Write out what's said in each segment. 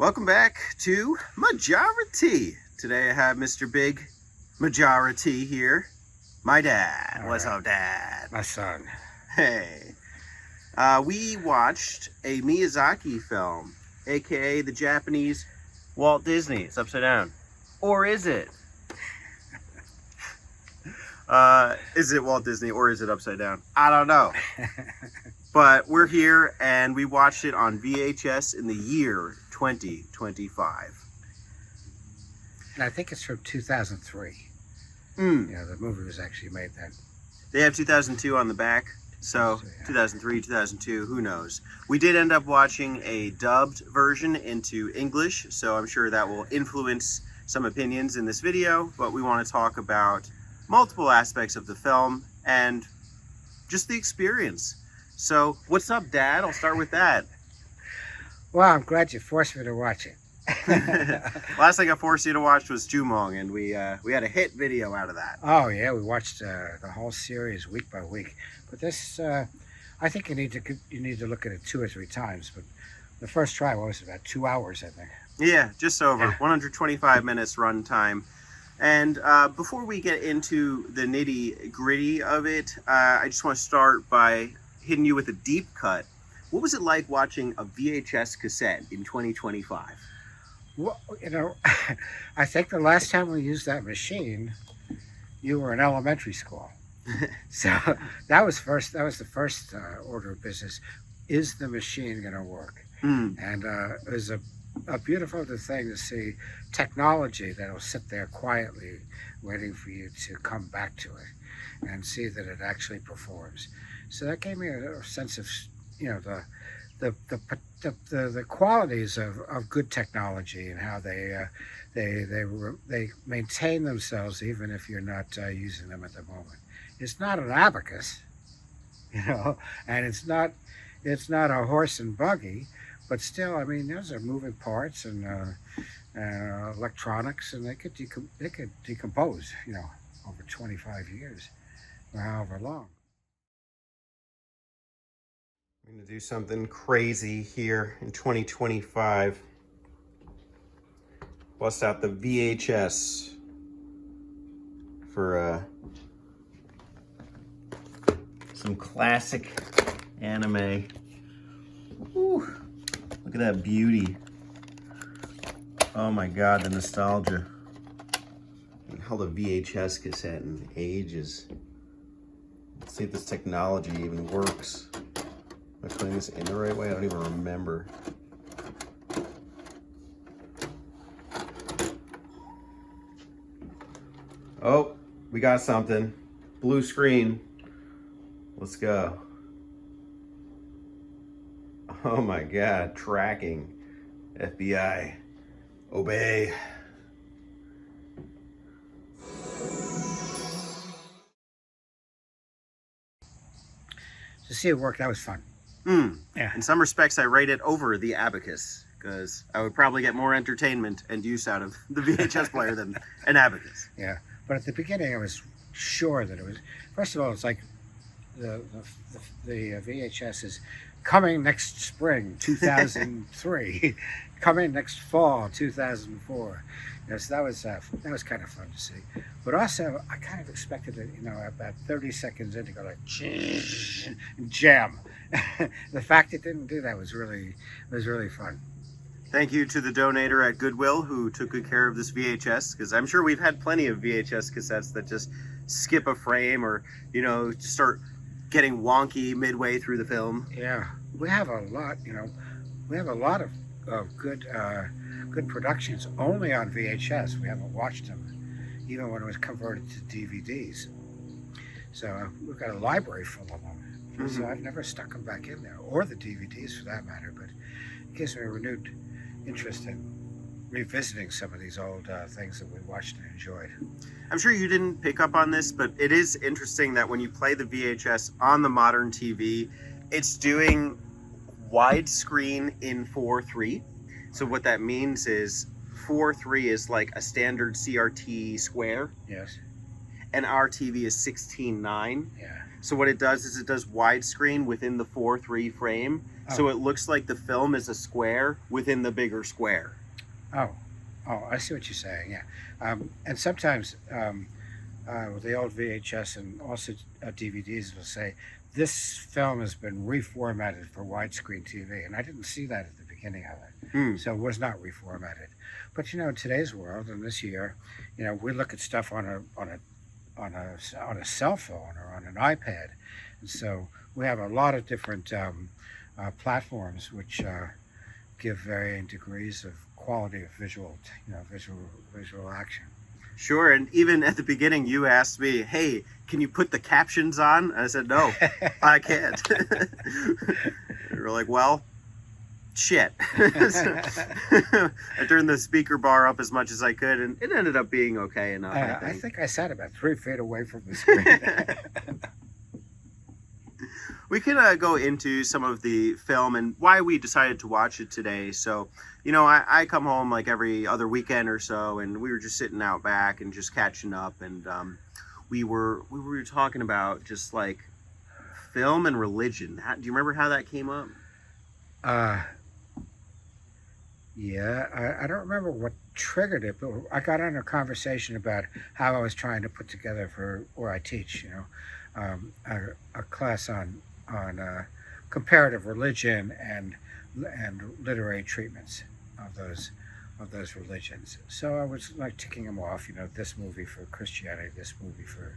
Welcome back to Majora T. Today I have Mr. Big Majora T here. My dad. All What's right. up, Dad? My son. Hey. We watched a Miyazaki film, aka the Japanese Walt Disney. It's upside down. Or is it? Is it Walt Disney or is it upside down? I don't know. But we're here and we watched it on VHS in the year 2025. And I think it's from 2003. Mm. Yeah, the movie was actually made then. They have 2002 on the back, so Yeah. 2003, 2002, who knows. We did end up watching a dubbed version into English, so I'm sure that will influence some opinions in this video, but we want to talk about multiple aspects of the film and just the experience. So, what's up, Dad? I'll start with that. Well, I'm glad you forced me to watch it. Last thing I forced you to watch was Jumong, and we had a hit video out of that. Oh yeah, we watched the whole series week by week. But this, I think you need to look at it 2 or 3 times. But the first try was about 2 hours, I think. Yeah, just over. Yeah. 125 minutes run time. And before we get into the nitty gritty of it, I just want to start by hitting you with a deep cut. What was it like watching a VHS cassette in 2025? Well, you know, I think the last time we used that machine, you were in elementary school. So that was the first order of business. Is the machine going to work? Mm. And it was a beautiful thing to see technology that'll sit there quietly waiting for you to come back to it and see that it actually performs. So that gave me a sense of, you know, the qualities of good technology and how they maintain themselves even if you're not using them at the moment. It's not an abacus, you know, and it's not a horse and buggy, but still, I mean, those are moving parts and electronics, and they could decompose, you know, over 25 years or however long. I'm going to do something crazy here in 2025. Bust out the VHS for some classic anime. Whew. Look at that beauty. Oh my God, the nostalgia. And how the VHS cassette in ages. Let's see if this technology even works. Am I putting this in the right way? I don't even remember. Oh, we got something. Blue screen. Let's go. Oh my God, tracking. FBI, obey. To see it work, that was fun. Mm. Yeah. In some respects, I rate it over the abacus because I would probably get more entertainment and use out of the VHS player than an abacus. Yeah, but at the beginning, I was sure that it was. First of all, it's like the VHS is coming next spring, 2003, coming next fall, 2004. Yes, that was kind of fun to see. But also, I kind of expected it, you know, about 30 seconds in to go like jam. The fact it didn't do that was really fun. Thank you to the donator at Goodwill who took good care of this VHS, because I'm sure we've had plenty of VHS cassettes that just skip a frame or, you know, start getting wonky midway through the film. Yeah, we have a lot, you know, of good productions only on VHS. We haven't watched them even when it was converted to DVDs. So we've got a library full of them. Mm-hmm. So I've never stuck them back in there, or the DVDs for that matter, but it gives me a renewed interest in revisiting some of these old things that we watched and enjoyed. I'm sure you didn't pick up on this, but it is interesting that when you play the VHS on the modern TV, it's doing widescreen in 4:3. So what that means is 4:3 is like a standard CRT square, Yes. and our TV is 16:9. Yeah. So what it does is it does widescreen within the 4:3 frame. So it looks like the film is a square within the bigger square. Oh, I see what you're saying. Yeah, and sometimes with the old VHS and also DVDs will say this film has been reformatted for widescreen TV, and I didn't see that at the beginning of it, so it was not reformatted. But in today's world and this year, we look at stuff on a cell phone or on an iPad, and so we have a lot of different platforms which give varying degrees of quality of visual action. Sure, and even at the beginning, you asked me, "Hey, can you put the captions on?" I said, "No, I can't." You're like, "Well, shit." I turned the speaker bar up as much as I could, and it ended up being okay enough. I think I sat about 3 feet away from the screen. We can go into some of the film and why we decided to watch it today. So, I come home like every other weekend or so, and we were just sitting out back and just catching up, and we were talking about just like film and religion. Do you remember how that came up? Yeah, I don't remember what triggered it, but I got on a conversation about how I was trying to put together for where I teach, a class on comparative religion and literary treatments of those religions. So I was like ticking them off, this movie for Christianity, this movie for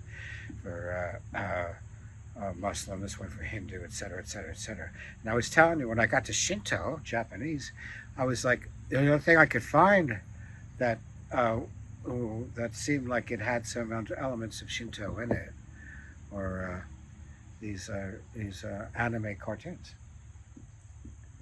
Muslim, this one for Hindu, etc., etc., etc. And I was telling you, when I got to Shinto, Japanese, I was like, the only thing I could find that that seemed like it had some elements of Shinto in it, or these anime cartoons.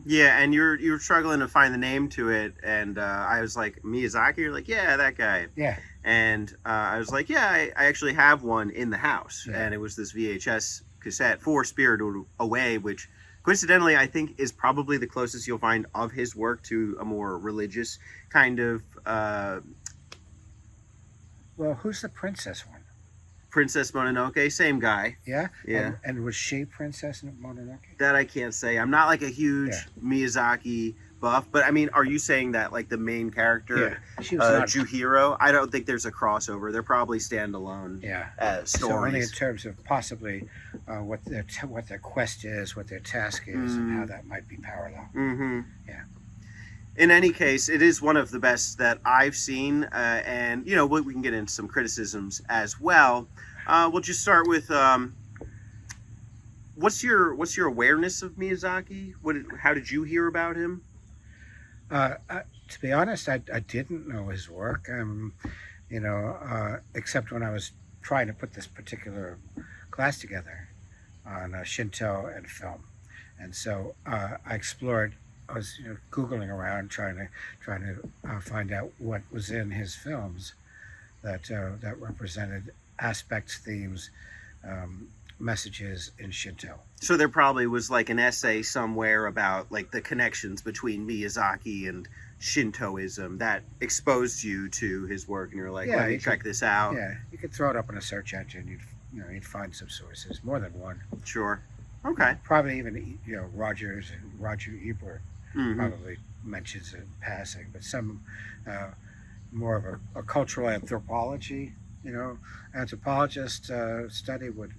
Yeah, and you're struggling to find the name to it, and I was like, Miyazaki? You're like, yeah, that guy. Yeah. And I was like, yeah, I actually have one in the house, Yeah. and it was this VHS cassette for Spirited Away, which coincidentally I think is probably the closest you'll find of his work to a more religious kind of Well, who's the princess one? Princess Mononoke, same guy. Yeah? Yeah. And was she Princess Mononoke? That I can't say. I'm not like a huge Yeah. Miyazaki buff, but I mean, are you saying that like the main character, She was not. Juhiro? I don't think there's a crossover. They're probably standalone Yeah. So only in stories. terms of possibly what their quest is, what their task is, and how that might be parallel. Mm-hmm. Yeah. In any case, it is one of the best that I've seen, and we can get into some criticisms as well. We'll just start with what's your awareness of Miyazaki? How did you hear about him? To be honest, I didn't know his work, except when I was trying to put this particular class together on Shinto and film, and so I explored. I was Googling around trying to find out what was in his films that represented aspects, themes, messages in Shinto. So there probably was like an essay somewhere about like the connections between Miyazaki and Shintoism that exposed you to his work, and you're like, Yeah, let me you check this out. Yeah, you could throw it up in a search engine. You'd find some sources, more than one. Sure. Okay. Probably even Roger Ebert Mhm. probably mentions it in passing, but some more of a cultural anthropology, anthropologist study would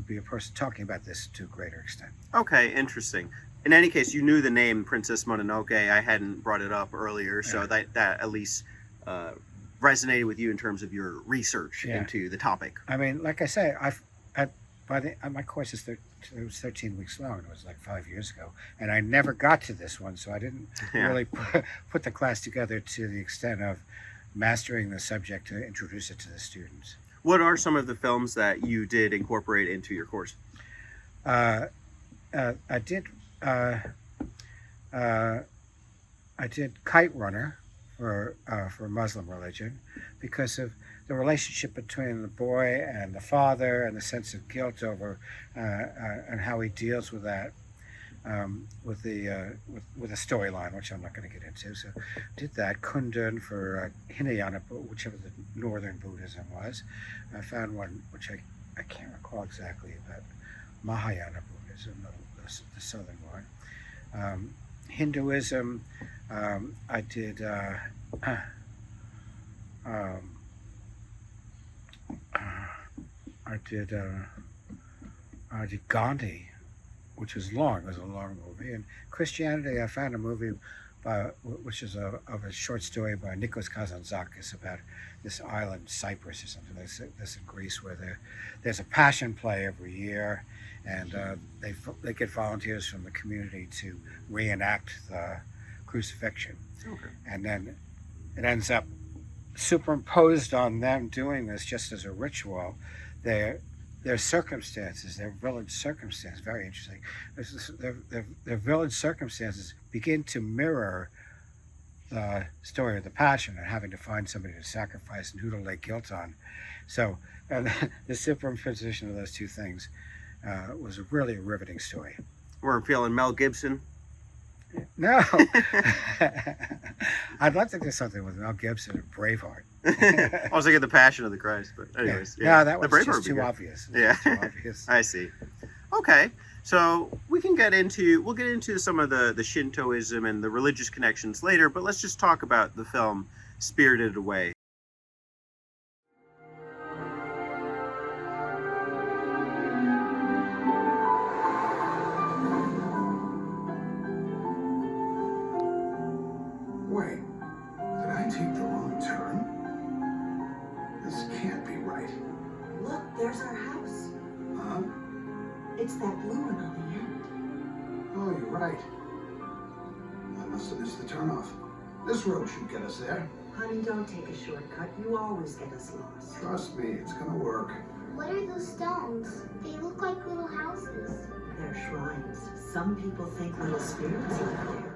be a person talking about this to a greater extent. Okay, interesting. In any case, you knew the name Princess Mononoke. I hadn't brought it up earlier, so Yeah. that at least resonated with you in terms of your research Yeah. into the topic. I mean, like I say, my course is it was 13 weeks long. It was like 5 years ago, and I never got to this one, so I didn't Yeah. really put the class together to the extent of mastering the subject to introduce it to the students. What are some of the films that you did incorporate into your course? I did Kite Runner for Muslim religion because of the relationship between the boy and the father and the sense of guilt over and how he deals with that with a storyline, which I'm not going to get into. So did that. Kundun for Hinayana, whichever the northern Buddhism was. I found one which I can't recall exactly, but Mahayana Buddhism, the southern one. Hinduism. I did. Um, I did Gandhi, which was long. It was a long movie. And Christianity, I found a movie which is of a short story by Nikos Kazantzakis about this island, Cyprus or something. This in Greece, where there's a passion play every year, and they get volunteers from the community to reenact the crucifixion. Okay. And then it ends up superimposed on them doing this just as a ritual. Their circumstances, their village circumstances, very interesting. Their village circumstances begin to mirror the story of the Passion and having to find somebody to sacrifice and who to lay guilt on. So, and the superimposition of those two things was really a riveting story. We're feeling Mel Gibson. No, I'd love to do something with Mel Gibson and Braveheart. I was thinking The Passion of the Christ, but anyways, yeah. No, that was Braveheart just would be too good. obvious. Yeah, too obvious. I see. Okay, so we'll get into some of the Shintoism and the religious connections later, but let's just talk about the film Spirited Away. Wait, did I take the wrong turn? This can't be right. Look, there's our house. Huh? It's that blue one on the end. Oh, you're right. I must have missed the turnoff. This road should get us there. Honey, don't take a shortcut. You always get us lost. Trust me, it's gonna work. What are those stones? They look like little houses. They're shrines. Some people think little spirits live there.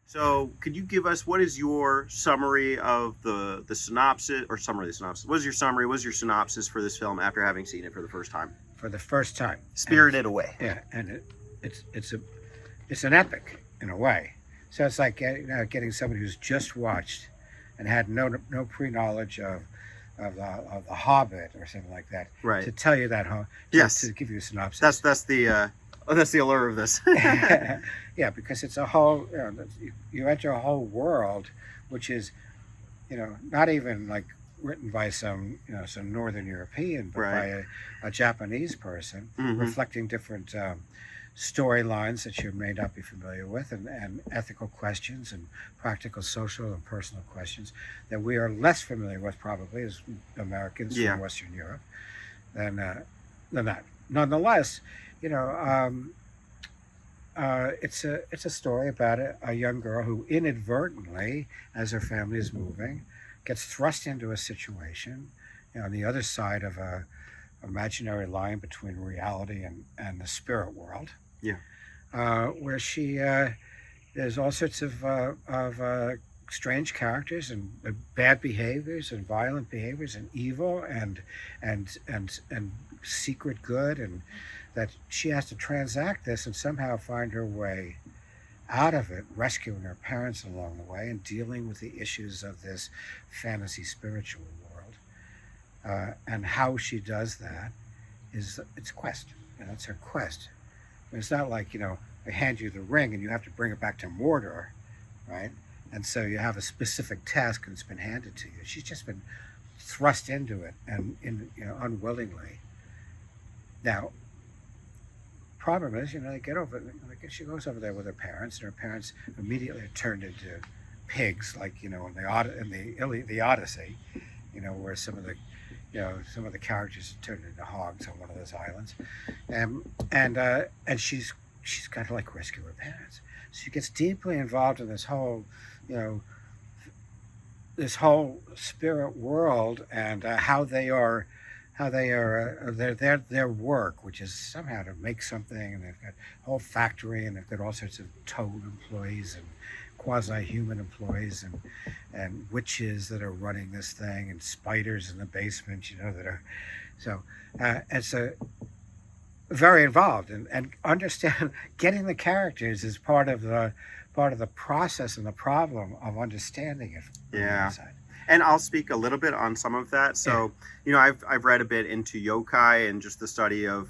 So, could you give us, what is your summary of the synopsis, or summary of the synopsis? What is your summary, what is your synopsis for this film after having seen it for the first time? For the first time. Spirited Away. Yeah, and it's an epic in a way. So it's like getting somebody who's just watched and had no pre-knowledge of the Hobbit or something like that, Right. to tell you that, to give you a synopsis. That's the allure of this. Yeah, because it's a whole, you enter a whole world, which is, not even like written by some Northern European, but Right. by a Japanese person, Mhm. reflecting different storylines that you may not be familiar with, and ethical questions and practical, social, and personal questions that we are less familiar with, probably, as Americans Yeah. from Western Europe, than that. Nonetheless, it's a story about a young girl who inadvertently, as her family is moving, gets thrust into a situation on the other side of a imaginary line between reality and the spirit world. Yeah. Where she there's all sorts of strange characters and bad behaviors and violent behaviors and evil and secret good, and that she has to transact this and somehow find her way out of it, rescuing her parents along the way and dealing with the issues of this fantasy spiritual world. And how she does that is its quest. It's her quest. I mean, it's not like, they hand you the ring and you have to bring it back to Mordor, right? And so you have a specific task and it's been handed to you. She's just been thrust into it and unwillingly. Now, problem is, they get over it. She goes over there with her parents, and her parents immediately are turned into pigs, like in the Odyssey, where some of the characters are turned into hogs on one of those islands, and she's got to rescue her parents. So she gets deeply involved in this whole, this whole spirit world and how their work, which is somehow to make something, and they've got a whole factory, and they've got all sorts of toad employees and quasi-human employees and witches that are running this thing, and spiders in the basement, that are so it's a very involved, and understand getting the characters is part of the process and the problem of understanding it from the inside. And I'll speak a little bit on some of that. So, I've read a bit into yokai and just the study of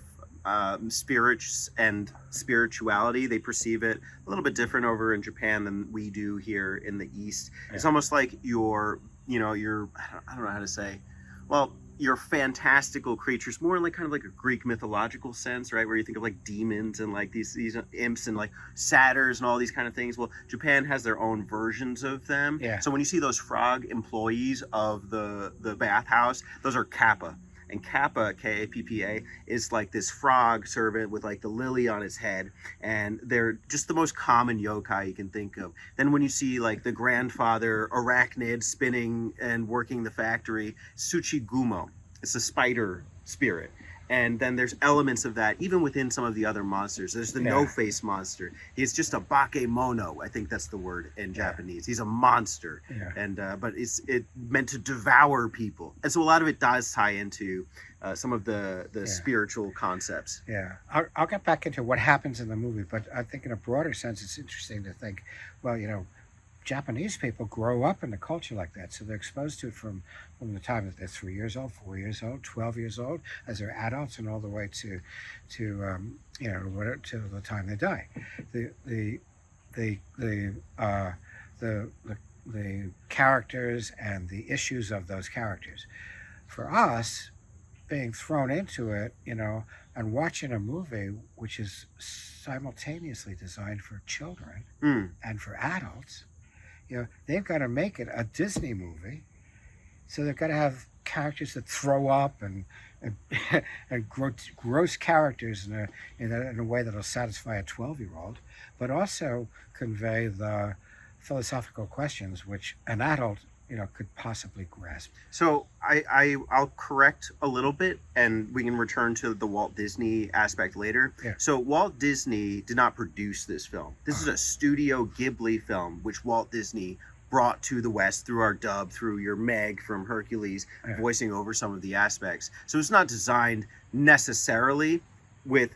spirits and spirituality. They perceive it a little bit different over in Japan than we do here in the East. Yeah. It's almost like your I don't know how to say, well, your fantastical creatures, more like kind of like a Greek mythological sense, right? Where you think of like demons and like these imps and like satyrs and all these kind of things. Well, Japan has their own versions of them. Yeah. So when you see those frog employees of the bathhouse, those are kappa. And Kappa, Kappa, is like this frog servant with like the lily on his head. And they're just the most common yokai you can think of. Then when you see like the grandfather arachnid spinning and working the factory, Tsuchigumo, it's a spider spirit. And then there's elements of that even within some of the other monsters. There's the no-face monster. He's just a bakemono. I think that's the word in Japanese. He's a monster. Yeah. And but it's meant to devour people. And so a lot of it does tie into some of the spiritual concepts. Yeah, I'll get back into what happens in the movie, but I think in a broader sense, it's interesting to think, well, Japanese people grow up in a culture like that, so they're exposed to it from the time that they're 3 years old, 4 years old, 12 years old, as they're adults, and all the way to the time they die. The characters and the issues of those characters. For us, being thrown into it, and watching a movie which is simultaneously designed for children and for adults. They've got to make it a Disney movie, so they've got to have characters that throw up and gross characters in a way that'll satisfy a 12-year-old, but also convey the philosophical questions which an adult could possibly grasp. So I'll correct a little bit, and we can return to the Walt Disney aspect later. Yeah. So Walt Disney did not produce this film. This is a Studio Ghibli film, which Walt Disney brought to the West through our dub, through your Meg from Hercules, voicing over some of the aspects. So it's not designed necessarily with,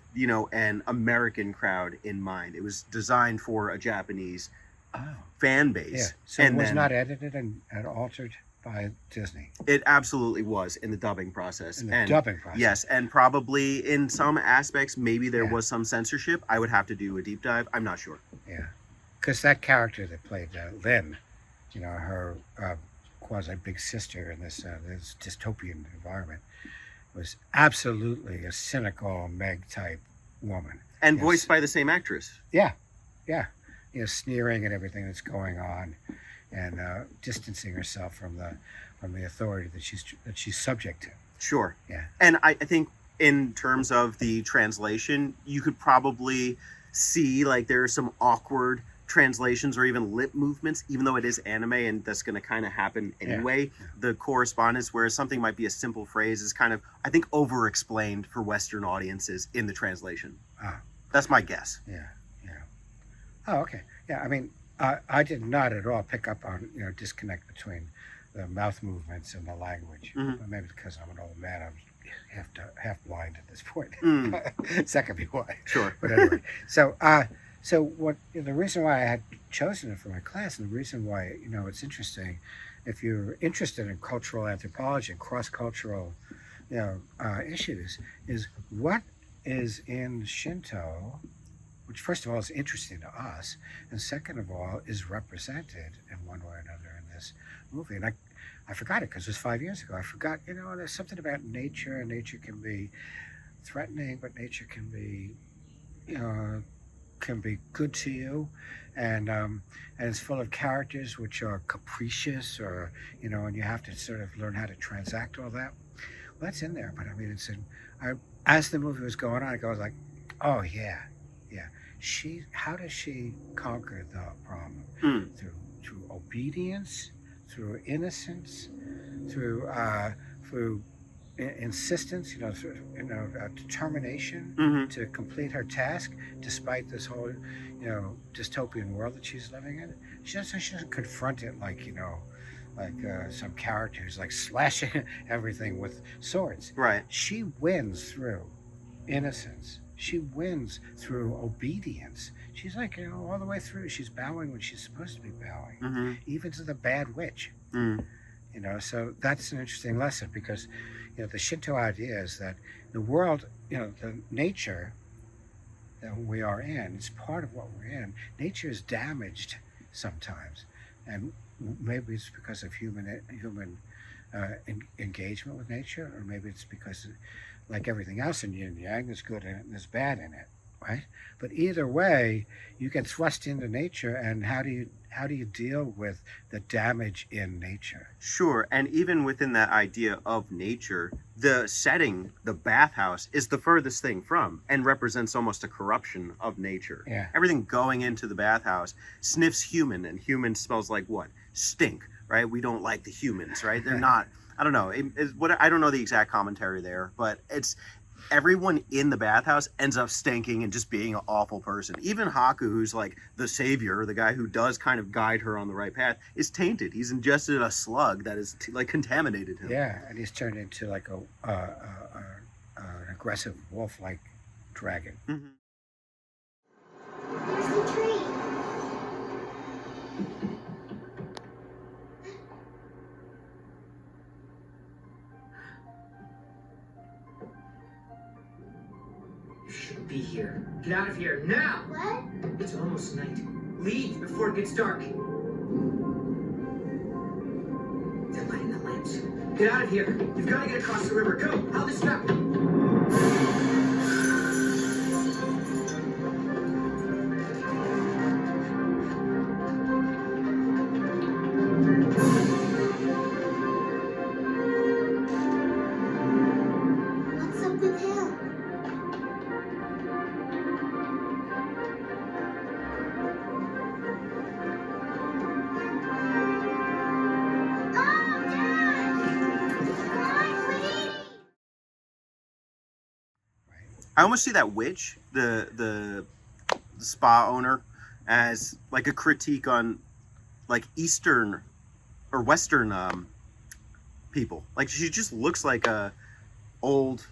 an American crowd in mind. It was designed for a Japanese fan base. Yeah. So it was not edited and altered by Disney. It absolutely was in the dubbing process. Dubbing process. Yes, and probably in some aspects, maybe there was some censorship. I would have to do a deep dive. I'm not sure. Yeah, because that character that played Lynn, her quasi big sister in this dystopian environment, was absolutely a cynical Meg type woman. And voiced by the same actress. Yeah. Sneering at everything that's going on, and distancing herself from the authority that she's subject to. Sure. Yeah. And I think in terms of the translation, you could probably see like there are some awkward translations or even lip movements, even though it is anime and that's going to kind of happen anyway. Yeah. The correspondence, whereas something might be a simple phrase, is kind of, I think, over-explained for Western audiences in the translation. That's my guess. Yeah. Oh, okay. Yeah, I mean, I did not at all pick up on, disconnect between the mouth movements and the language. Mm-hmm. Maybe because I'm an old man, I'm half blind at this point. That could be why. Sure. But anyway, so what the reason why I had chosen it for my class, and the reason why it's interesting, if you're interested in cultural anthropology and cross-cultural issues, is what is in Shinto, which first of all is interesting to us, and second of all is represented in one way or another in this movie. And I forgot it because it was 5 years ago. I forgot, there's something about nature, and nature can be threatening, but nature can be good to you, and it's full of characters which are capricious, or and you have to sort of learn how to transact all that. Well, that's in there, but I mean, as the movie was going on, I was like, oh yeah. How does she conquer the problem? Through obedience, through innocence, through insistence, determination to complete her task, despite this whole, dystopian world that she's living in. She doesn't confront it like some characters, like slashing everything with swords. Right. She wins through innocence. She wins through obedience. She's like, all the way through. She's bowing when she's supposed to be bowing, even to the bad witch. You know, so that's an interesting lesson because, you know, the Shinto idea is that the world, you know, the nature that we are in, it's part of what we're in. Nature is damaged sometimes, and maybe it's because of human engagement with nature, or maybe it's because, like everything else in yin and yang, there's good in it and there's bad in it, right? But either way, you get thrust into nature, and how do you deal with the damage in nature? Sure, and even within that idea of nature, the setting, the bathhouse, is the furthest thing from and represents almost a corruption of nature. Yeah. Everything going into the bathhouse sniffs human, and human smells like what? Stink, right? We don't like the humans, right? They're not. I don't know. I don't know the exact commentary there, but it's everyone in the bathhouse ends up stinking and just being an awful person. Even Haku, who's like the savior, the guy who does kind of guide her on the right path, is tainted. He's ingested a slug that is like contaminated him. Yeah, and he's turned into like an aggressive wolf-like dragon. Mm-hmm. There's the tree. You shouldn't be here. Get out of here now! What? It's almost night. Leave before it gets dark. They're lighting the lamps. Get out of here. You've got to get across the river. Go! How this happen? What's up with him? Mom, Dad! Mom, please! I almost see that witch, the spa owner, as like a critique on like Eastern or Western people. Like she just looks like a old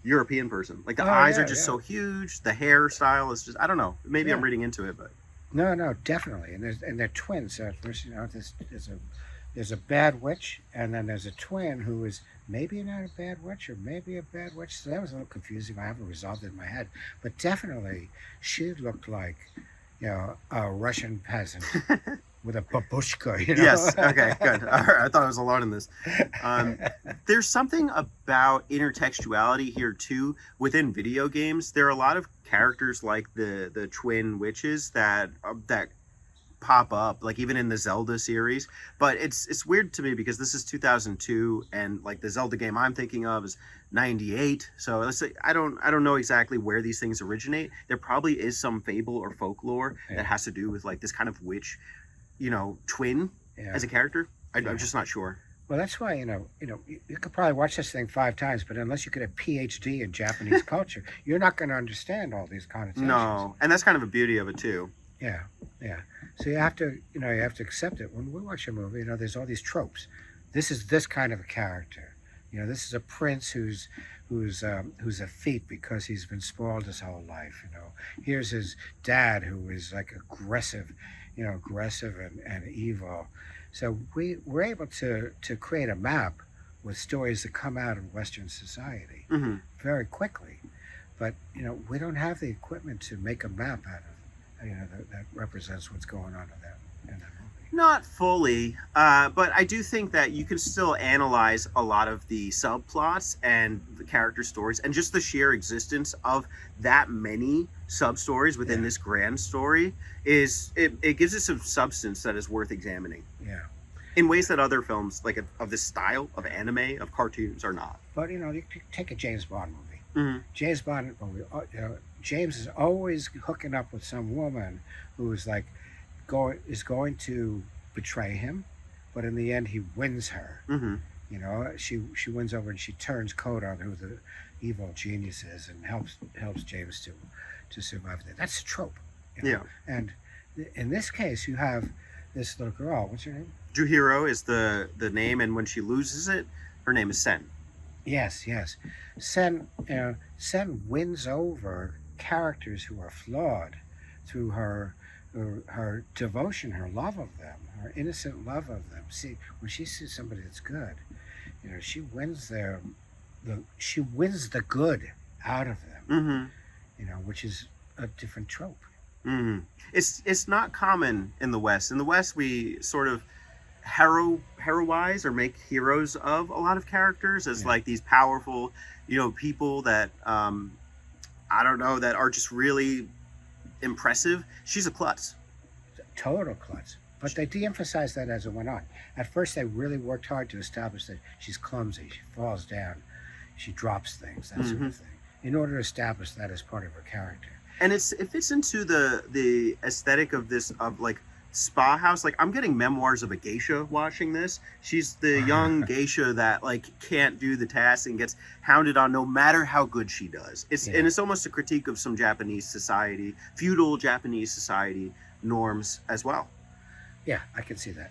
European person. Like the eyes are just so huge. The hairstyle is just, I don't know. Maybe I'm reading into it, but No, definitely, and they're twins. So there's, you know, there's a bad witch, and then there's a twin who is maybe not a bad witch or maybe a bad witch. So that was a little confusing. I haven't resolved it in my head, but definitely she looked like, you know, a Russian peasant with a babushka. You know? Yes. Okay. Good. All right. I thought I was alone in this. There's something about intertextuality here too within video games. There are a lot of characters like the twin witches that pop up, like even in the Zelda series. But it's weird to me because this is 2002, and like the Zelda game I'm thinking of is 98. So let's say I don't know exactly where these things originate. There probably is some fable or folklore that has to do with like this kind of witch, you know, twin as a character. I'm just not sure. Well, that's why, you know, you could probably watch this thing 5 times, but unless you get a PhD in Japanese culture, you're not going to understand all these connotations. No, and that's kind of a beauty of it too. Yeah. So you have to accept it. When we watch a movie, you know, there's all these tropes. This is this kind of a character. You know, this is a prince who's effete because he's been spoiled his whole life. You know, here's his dad who is like aggressive and evil. So we're able to create a map with stories that come out of Western society very quickly. But, you know, we don't have the equipment to make a map out of, you know, that represents what's going on in that movie. Not fully, but I do think that you can still analyze a lot of the subplots and the character stories and just the sheer existence of that many sub-stories within this grand story. It gives it some substance that is worth examining. Yeah. In ways that other films, like of this style of anime, of cartoons, are not. But, you know, you take a James Bond movie. Mm-hmm. James is always hooking up with some woman who is like is going to betray him, but in the end he wins her. Mm-hmm. You know, she wins over and she turns coat on who the evil genius is and helps James to survive that. That's a trope. You know? Yeah. And in this case, you have this little girl. What's her name? Juhiro is the name, and when she loses it, her name is Sen. Yes. Sen wins over characters who are flawed through her devotion, her love of them, her innocent love of them. See, when she sees somebody that's good, you know, she wins the good out of them. Mm-hmm. You know, which is a different trope. Mm-hmm. It's not common in the West. In the West, we sort of heroize or make heroes of a lot of characters as like these powerful, you know, people that I don't know, that are just really impressive. She's a klutz. Total klutz. But they de-emphasized that as it went on. At first, they really worked hard to establish that she's clumsy, she falls down, she drops things, that sort of thing, in order to establish that as part of her character. And it fits into the aesthetic of this, of like spa house. Like, I'm getting Memoirs of a Geisha watching this. She's the young geisha that like can't do the task and gets hounded on no matter how good she does. And it's almost a critique of some Japanese society, feudal Japanese society norms as well. Yeah, I can see that.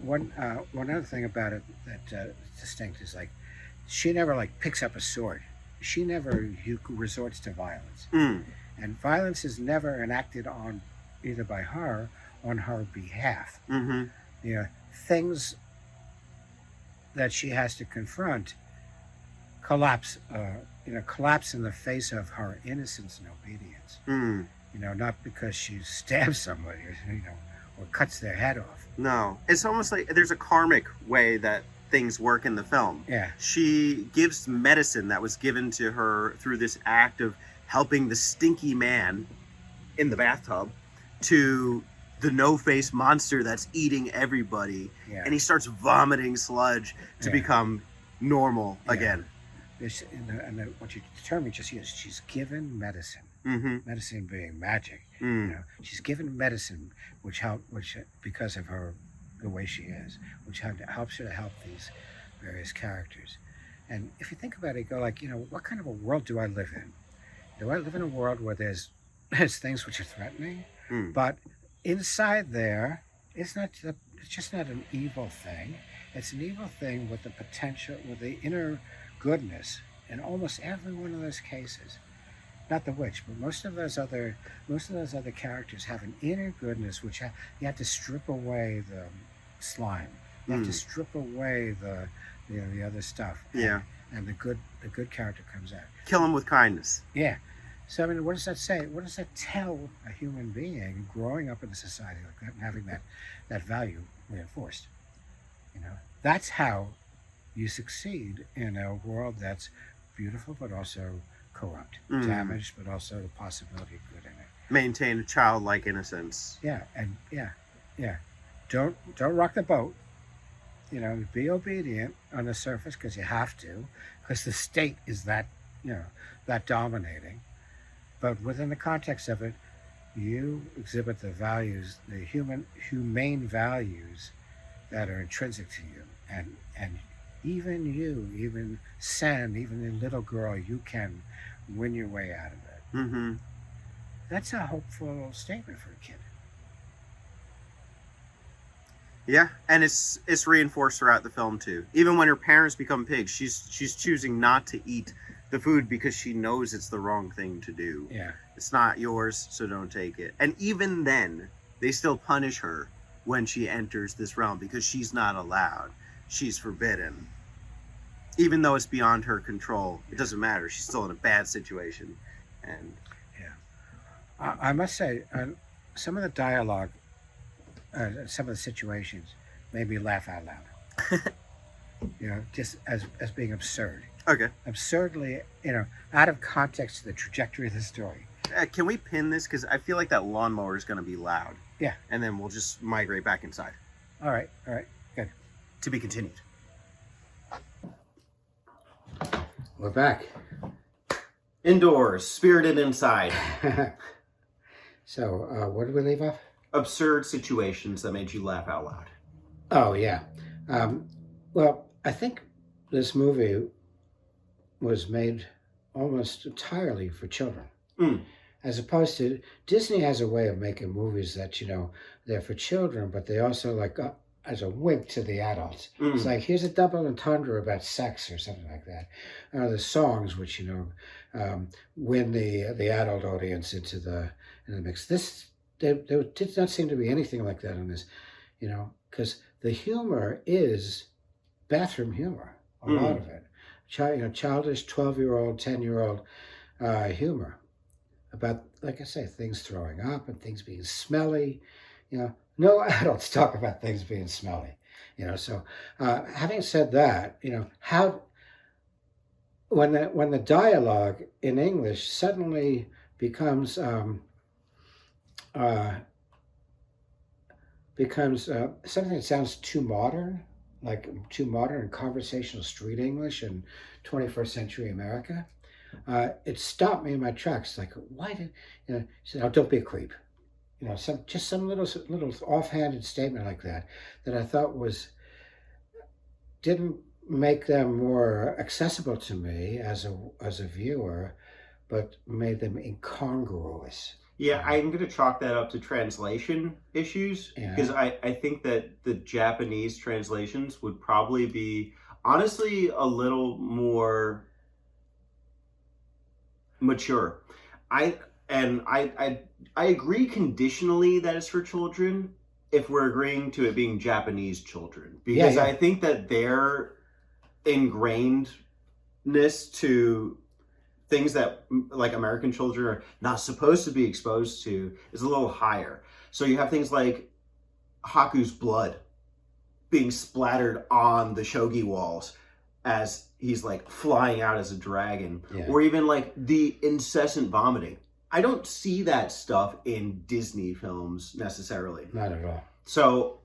One other thing about it that distinct is like she never like picks up a sword. She never resorts to violence, and violence is never enacted on either by her on her behalf. Mm-hmm. You know, things that she has to confront collapse in the face of her innocence and obedience. Mm. You know, not because she stabs somebody or cuts their head off. No, it's almost like there's a karmic way that things work in the film. Yeah. She gives medicine that was given to her through this act of helping the stinky man in the bathtub to the no-face monster that's eating everybody. Yeah. And he starts vomiting sludge to become normal again. What you determine just is she's given medicine. Mm-hmm. Medicine being magic. Mm. You know, she's given medicine which because of the way she is, which helps her to help these various characters. And if you think about it, go like, you know, what kind of a world do I live in? Do I live in a world where there's things which are threatening, but inside there, it's just not an evil thing. It's an evil thing with the potential, with the inner goodness in almost every one of those cases. Not the witch, but most of those other characters have an inner goodness which you have to strip away the slime. You have to strip away the other stuff. And the good character comes out. Kill him with kindness. Yeah. So I mean, what does that say? What does that tell a human being growing up in a society like that and having that value reinforced? You know, that's how you succeed in a world that's beautiful but also corrupt, damaged, but also the possibility of good in it. Maintain childlike innocence. Yeah, and don't rock the boat. You know, be obedient on the surface because you have to, because the state is that dominating. But within the context of it, you exhibit the values, the humane values that are intrinsic to you, and even Sen, even the little girl, you can win your way out of it. Mm-hmm. That's a hopeful statement for a kid. Yeah, and it's reinforced throughout the film too. Even when her parents become pigs, she's choosing not to eat the food because she knows it's the wrong thing to do. Yeah. It's not yours, so don't take it. And even then, they still punish her when she enters this realm because she's not allowed. She's forbidden. Even though it's beyond her control, it doesn't matter. She's still in a bad situation. And I must say, some of the dialogue, some of the situations made me laugh out loud. You know, just as being absurd. Okay. Absurdly, you know, out of context to the trajectory of the story. Can we pin this? Because I feel like that lawnmower is going to be loud. Yeah. And then we'll just migrate back inside. All right, good. To be continued. We're back. Indoors, spirited inside. So, where did we leave off? Absurd situations that made you laugh out loud. Oh, yeah. Well, I think this movie was made almost entirely for children. As opposed to, Disney has a way of making movies that, you know, they're for children, but they also like as a wink to the adults. It's like, here's a double entendre about sex or something like that. The songs which, you know, win the adult audience into the mix. There did not seem to be anything like that in this. you know, because the humor is bathroom humor, a lot of it. Childish 12-year-old, 10-year-old humor about, like I say, things throwing up and things being smelly. You know, no adults talk about things being smelly. You know, so having said that, you know, how when the dialogue in English suddenly becomes something that sounds too modern, like too modern in conversational street English in 21st century America, it stopped me in my tracks. Like, why did, you know? She said, "Oh, don't be a creep." You know, some little offhanded statement like that I thought didn't make them more accessible to me as a viewer, but made them incongruous. Yeah, I'm going to chalk that up to translation issues, because I think that the Japanese translations would probably be, honestly, a little more mature. I agree conditionally that it's for children, if we're agreeing to it being Japanese children, because I think that their ingrainedness to things that like American children are not supposed to be exposed to is a little higher. So you have things like Haku's blood being splattered on the shogi walls as he's like flying out as a dragon, or even like the incessant vomiting. I don't see that stuff in Disney films necessarily. Not at all. So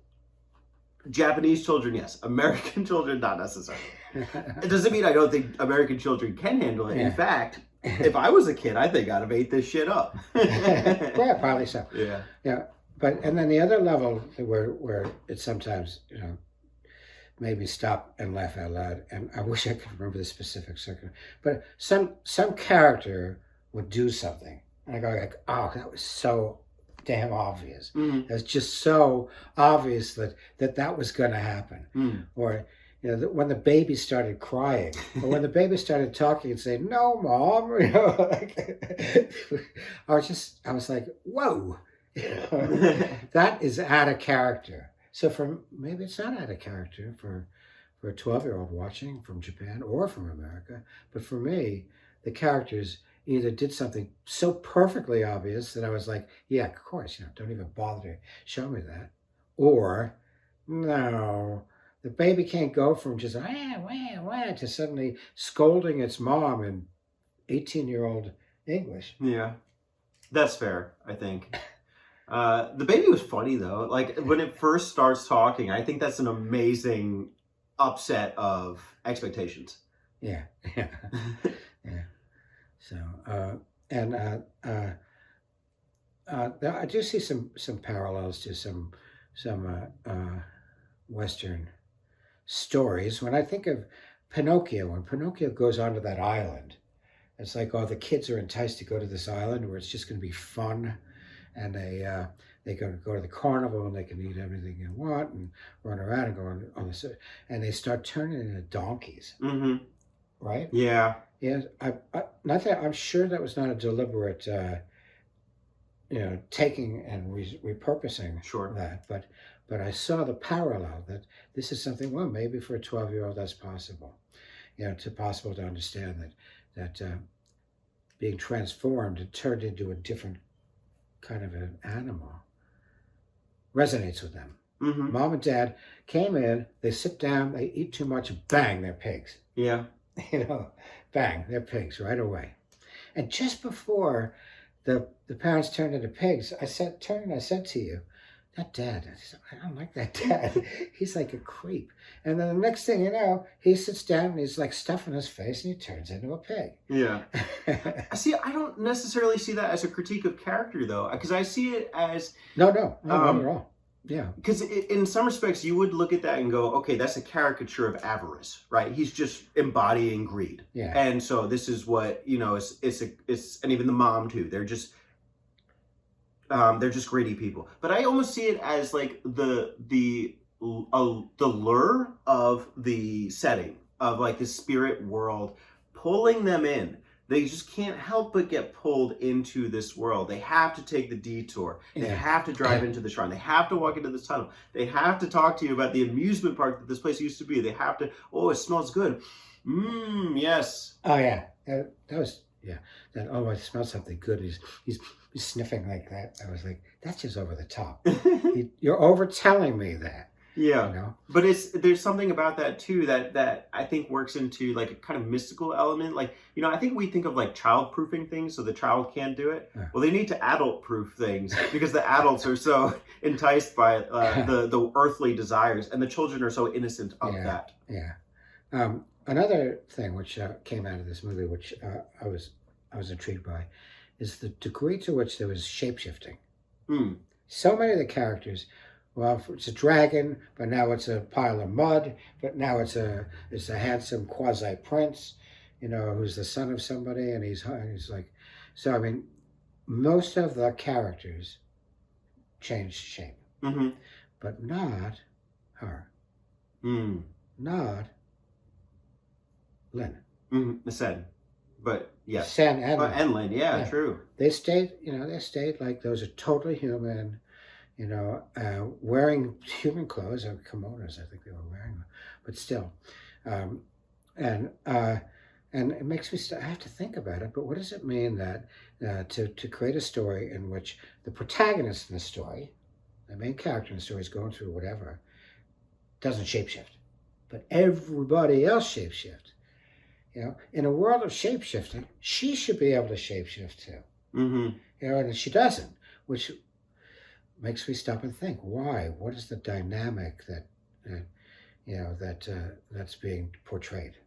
Japanese children, yes. American children, not necessarily. It doesn't mean I don't think American children can handle it. In fact, if I was a kid, I think I'd have ate this shit up. Yeah, probably so. Yeah. Yeah. But, and then the other level where it sometimes, you know, made me stop and laugh out loud, and I wish I could remember the specific circumstance, but some character would do something, and I go like, oh, that was so damn obvious. It's just so obvious that was going to happen. Or, you know, when the baby started crying, or when the baby started talking and saying, "No, Mom," you know, like, I was like, whoa, you know, that is out of character. So maybe it's not out of character for a 12-year-old watching from Japan or from America, but for me, the characters either did something so perfectly obvious that I was like, yeah, of course, you know, don't even bother to show me that. Or, no, the baby can't go from just wah, wah, wah, to suddenly scolding its mom in 18-year-old English. Yeah, that's fair, I think. The baby was funny, though. Like, when it first starts talking, I think that's an amazing upset of expectations. Yeah. Yeah. So, I do see some parallels to some Western stories. When I think of Pinocchio, when Pinocchio goes onto that island, it's like, oh, the kids are enticed to go to this island where it's just going to be fun, and they go to the carnival and they can eat everything you want and run around and go on this, and they start turning into donkeys. Mm-hmm. Right? Yeah. Yeah, I'm sure that was not a deliberate, you know, taking and repurposing that, but I saw the parallel that this is something. Well, maybe for a 12-year-old that's possible, you know, possible to understand that being transformed and turned into a different kind of an animal resonates with them. Mm-hmm. Mom and Dad came in, they sit down, they eat too much, bang, they're pigs. Yeah. You know, bang, they're pigs right away. And just before the parents turned into pigs, I said to you, that dad, I don't like that dad. He's like a creep. And then the next thing you know, he sits down and he's like stuffing his face and he turns into a pig. Yeah. See, I don't necessarily see that as a critique of character, though, because I see it as... No, not at all. Yeah. Because in some respects, you would look at that and go, okay, that's a caricature of avarice, right? He's just embodying greed. Yeah. And so this is what, you know, it's and even the mom, too. They're just greedy people. But I almost see it as like the lure of the setting of like the spirit world pulling them in. they just can't help but get pulled into this world. They have to take the detour. They have to drive into the shrine. They have to walk into this tunnel. They have to talk to you about the amusement park that this place used to be. They have to, oh, it smells good. Yes. Oh yeah, that was That, oh, I smell something good. He's sniffing like that. I was like, that's just over the top. You're overtelling me that. Yeah, you know? But there's something about that too that I think works into like a kind of mystical element. Like, you know, I think we think of like child-proofing things so the child can't do it. Yeah. Well, they need to adult-proof things because the adults are so enticed by the earthly desires, and the children are so innocent of that. Yeah. Another thing which came out of this movie, which I was intrigued by, is the degree to which there was shape-shifting. So many of the characters. Well, it's a dragon, but now it's a pile of mud. But now it's a handsome quasi prince, you know, who's the son of somebody, and he's like, so I mean, most of the characters changed shape, but not her, not Lynn. The Sen, but yes, Sen and Lynn, yeah, true. They stayed, like those are totally human. You know, wearing human clothes or kimonos, I think they were wearing, but still, and it makes me. I have to think about it. But what does it mean that to create a story in which the protagonist in the story, the main character in the story, is going through whatever, doesn't shapeshift, but everybody else shapeshift. You know, in a world of shapeshifting, she should be able to shapeshift too. You know, and she doesn't, which makes me stop and think, why? What is the dynamic that that's being portrayed?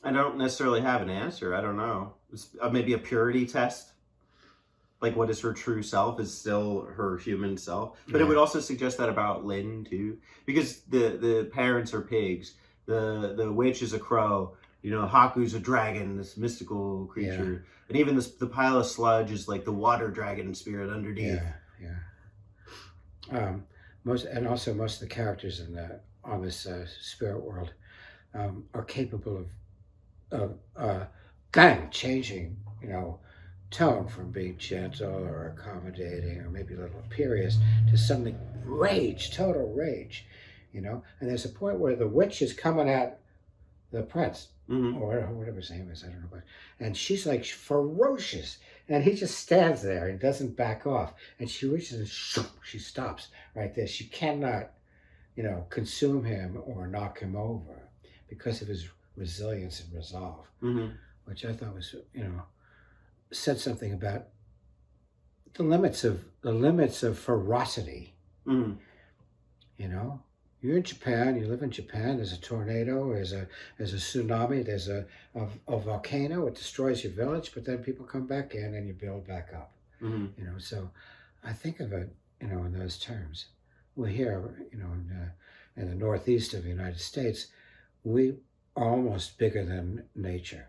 I don't necessarily have an answer. I don't know. It's maybe a purity test. Like, what is her true self is still her human self. But it would also suggest that about Lynn, too. Because the parents are pigs. The witch is a crow. You know, Haku's a dragon, this mystical creature. Yeah. And even the pile of sludge is like the water dragon spirit underneath. Yeah. Most of the characters on this spirit world are capable of changing, you know, tone from being gentle or accommodating or maybe a little imperious to something total rage, you know. And there's a point where the witch is coming at the prince or whatever his name is, I don't know, and she's like ferocious, and he just stands there and doesn't back off, and she reaches and she stops right there. She cannot, you know, consume him or knock him over because of his resilience and resolve, which I thought was, you know, said something about the limits of ferocity. You know, you're in Japan, you live in Japan, there's a tornado, there's a tsunami, there's a volcano, it destroys your village, but then people come back in and you build back up. You know, so I think of it, you know, in those terms. We're here, you know, in the northeast of the United States, we are almost bigger than nature.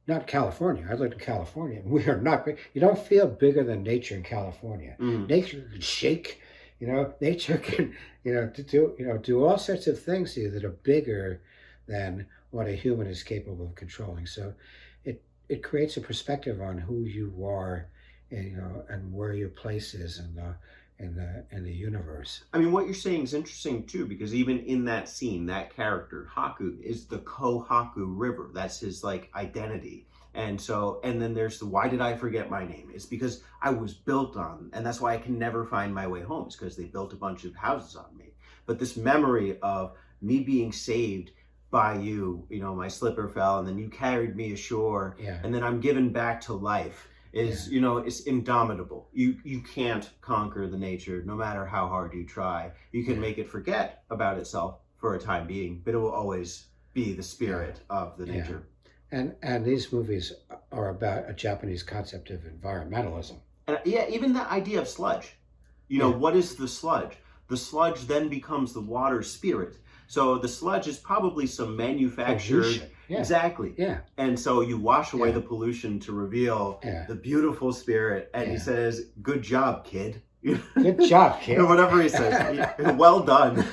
Not California. I lived in California. We are not big. You don't feel bigger than nature in California. Nature can shake. You know, nature can, you know, do all sorts of things to you that are bigger than what a human is capable of controlling. So, it creates a perspective on who you are, and, you know, and where your place is, and in the universe. I mean, what you're saying is interesting too, because even in that scene, that character Haku is the Kohaku River. That's his like identity. And so, and then there's the why did I forget my name? It's because I was built on, and that's why I can never find my way home. It's because they built a bunch of houses on me. But this memory of me being saved by you, you know, my slipper fell, and then you carried me ashore, and then I'm given back to life. Is you know, it's indomitable. You can't conquer the nature, no matter how hard you try. You can make it forget about itself for a time being, but it will always be the spirit of the nature. And these movies are about a Japanese concept of environmentalism. And even the idea of sludge. You know, what is the sludge? The sludge then becomes the water spirit. So the sludge is probably some manufactured. Exactly. Yeah. And so you wash away the pollution to reveal the beautiful spirit. And he says, "Good job, kid." Good job, kid. Whatever he says. Well done.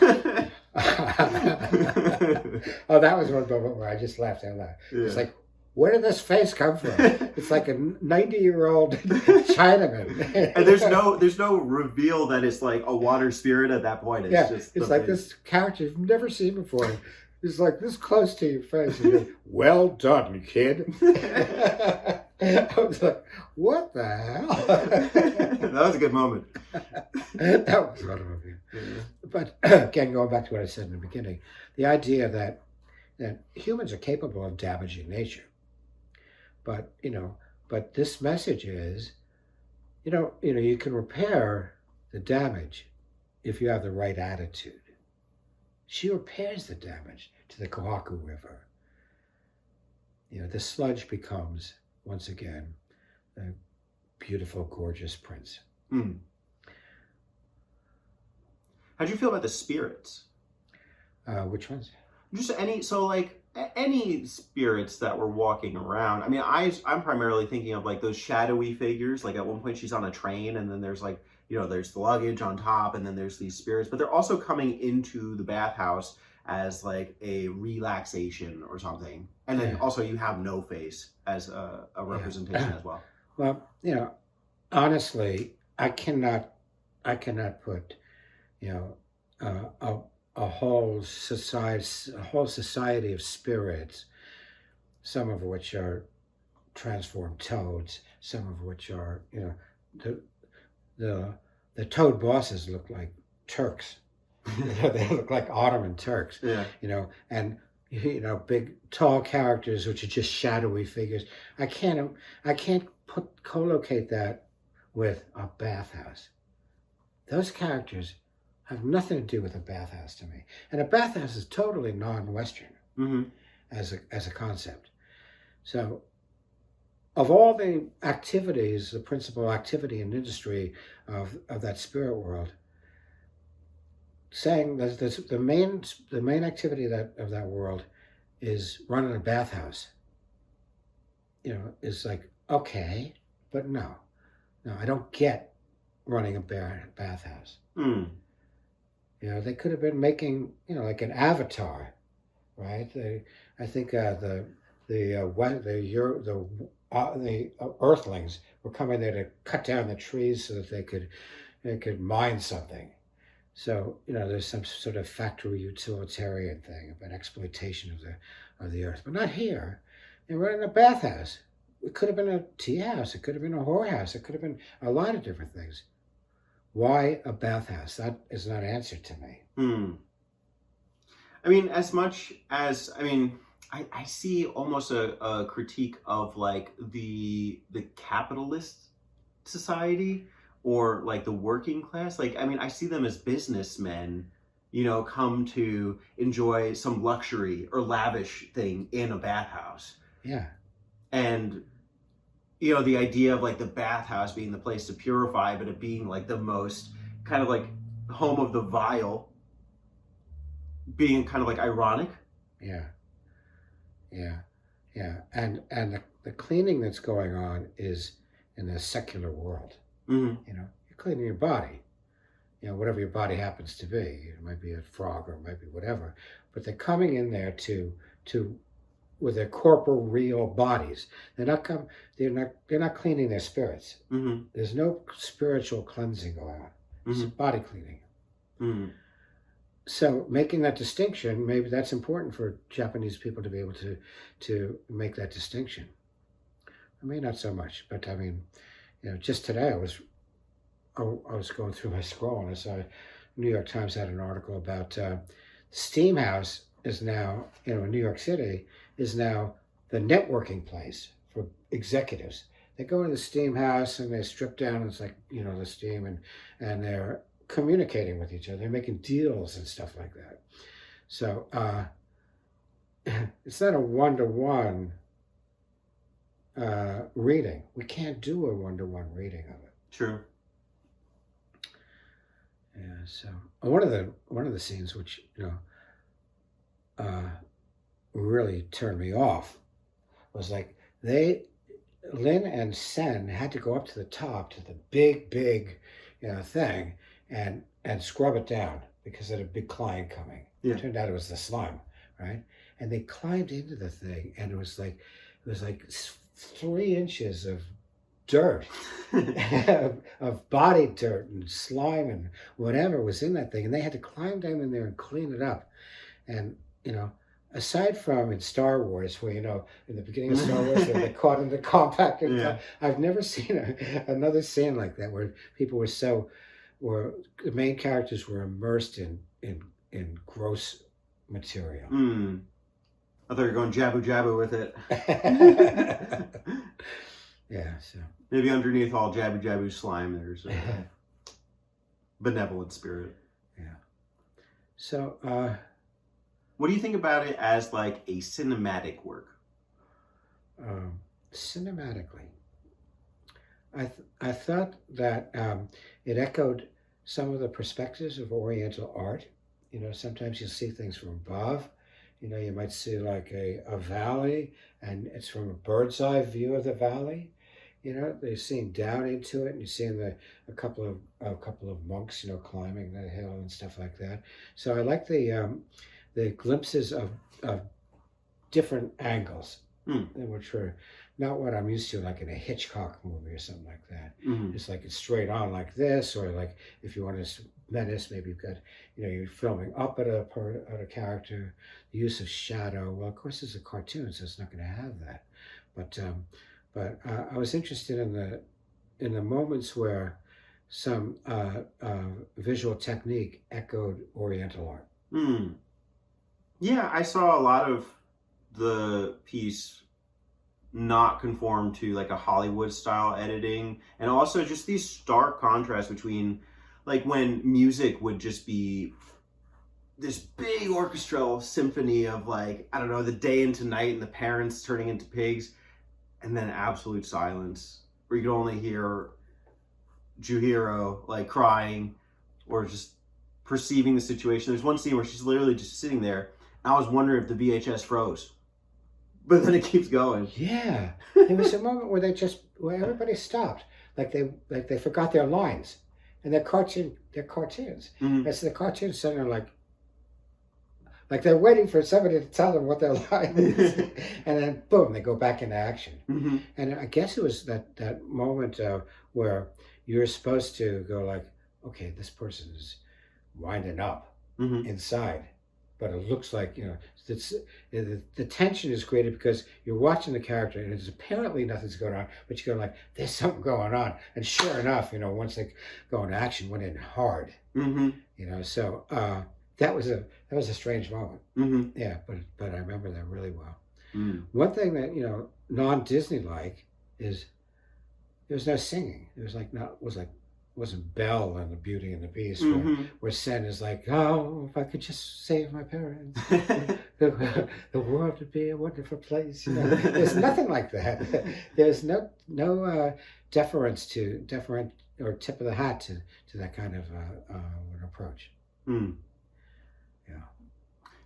Oh, that was one moment where I just laughed out loud. It's like, where did this face come from? It's like a 90-year-old Chinaman. And there's no reveal that it's like a water spirit at that point. It's just it's like this character you've never seen before. It's like this close to your face. And you're, well done, kid. I was like, what the hell? That was a good moment. That was one of them. But again, going back to what I said in the beginning, the idea that humans are capable of damaging nature. But but this message is, you can repair the damage if you have the right attitude. She repairs the damage to the Kohaku River. The sludge becomes, once again, a beautiful, gorgeous prince. How'd you feel about the spirits? Which ones? Just any spirits that were walking around. I mean, I'm primarily thinking of like those shadowy figures. Like at one point she's on a train, and then there's like, there's the luggage on top, and then there's these spirits. But they're also coming into the bathhouse as like a relaxation or something. And then also you have No Face as a representation as well. Well, honestly, I cannot put, a whole society of spirits, some of which are transformed toads, some of which are, the toad bosses look like Turks. They look like Ottoman Turks. And big tall characters which are just shadowy figures. I can't co-locate that with a bathhouse. Those characters have nothing to do with a bathhouse to me. And a bathhouse is totally non-Western as a concept. So of all the activities, the principal activity and industry of that spirit world, saying that the main activity of that world is running a bathhouse, is like, okay, but no, I don't get running a bathhouse. They could have been making, like an Avatar, right? I think the Earthlings were coming there to cut down the trees so that they could mine something. So there's some sort of factory utilitarian thing about exploitation of the earth, but not here. They're running a bathhouse. It could have been a tea house. It could have been a whorehouse. It could have been a lot of different things. Why a bathhouse? That is not answered to me. I mean, as much as, I see almost a critique of like the capitalist society or like the working class. Like, I see them as businessmen, come to enjoy some luxury or lavish thing in a bathhouse. Yeah. And the idea of like the bathhouse being the place to purify, but it being like the most kind of like home of the vile, being kind of like ironic. Yeah. And the cleaning that's going on is in the secular world. You're cleaning your body, whatever your body happens to be. It might be a frog or it might be whatever, but they're coming in there to with their corporeal bodies. They're not cleaning their spirits. There's no spiritual cleansing going on. It's body cleaning. Mm-hmm. So making that distinction, maybe that's important for Japanese people to be able to make that distinction. I mean, not so much, but I mean, just today I was going through my scroll and I saw New York Times had an article about Steam House is now, in New York City, is now the networking place for executives. They go to the Steam House and they strip down. It's like, the Steam and they're communicating with each other. They're making deals and stuff like that. So it's not a one-to-one reading. We can't do a one-to-one reading of it. True. Yeah. So one of the scenes which really turned me off was like Lin and Sen had to go up to the top to the big thing and scrub it down because they had a big client coming. Yeah. It turned out it was the slime, right? And they climbed into the thing, and it was like 3 inches of dirt, of body dirt and slime and whatever was in that thing, and they had to climb down in there and clean it up. And aside from in Star Wars, where in the beginning of Star Wars they're caught in the compactor, Yeah. I've never seen another scene like that where people where the main characters were immersed in gross material. I thought you were going jabu with it. Yeah, so Maybe underneath all jabu slime, there's a benevolent spirit. yeah. So What do you think about it as like a cinematic work? cinematically, I thought that it echoed some of the perspectives of Oriental art. Sometimes you'll see things from above. You might see like a valley, and it's from a bird's eye view of the valley. They're seeing down into it, and you're seeing a couple of monks, climbing the hill and stuff like that. So I like the glimpses of different angles, which were not what I'm used to, like in a Hitchcock movie or something like that. Mm-hmm. It's like it's straight on like this, or like if you want to menace, maybe you've got, you're filming up at a character, the use of shadow. Well, of course, it's a cartoon, so it's not going to have that. But I was interested in the moments where some visual technique echoed Oriental art. Yeah, I saw a lot of the piece not conform to like a Hollywood style editing, and also just these stark contrasts between like when music would just be this big orchestral symphony of like, I don't know, the day into night and the parents turning into pigs, and then absolute silence where you could only hear Juhiro like crying or just perceiving the situation. There's one scene where she's literally just sitting there. I was wondering if the VHS froze, but then it keeps going. Yeah, there was a moment where where everybody stopped, like they forgot their lines, and they're cartoons. Mm-hmm. And so the cartoons suddenly are like they're waiting for somebody to tell them what their line is, and then boom, they go back into action. Mm-hmm. And I guess it was that moment where you're supposed to go like, okay, this person is winding up inside. But it looks like, the tension is created because you're watching the character and it's apparently nothing's going on, but you go like, there's something going on. And sure enough, once they go into action, went in hard. So that was a strange moment. Yeah, but I remember that really well. One thing that, non-Disney like is there was no singing. It was like wasn't Belle and the Beauty and the Beast where Sen is like, oh, if I could just save my parents, the world would be a wonderful place. There's nothing like that. There's no deference or tip of the hat to that kind of an approach. Yeah.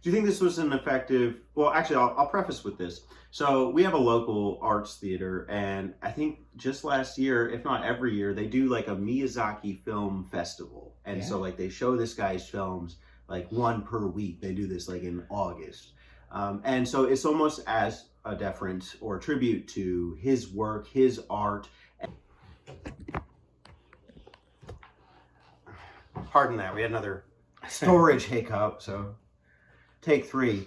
Do you think this was an effective? Well, actually, I'll preface with this. So we have a local arts theater, and I think just last year, if not every year, they do like a Miyazaki film festival. And so like they show this guy's films like one per week. They do this like in August. And so it's almost as a deference or a tribute to his work, his art. pardon that. We had another storage hiccup, so take 3.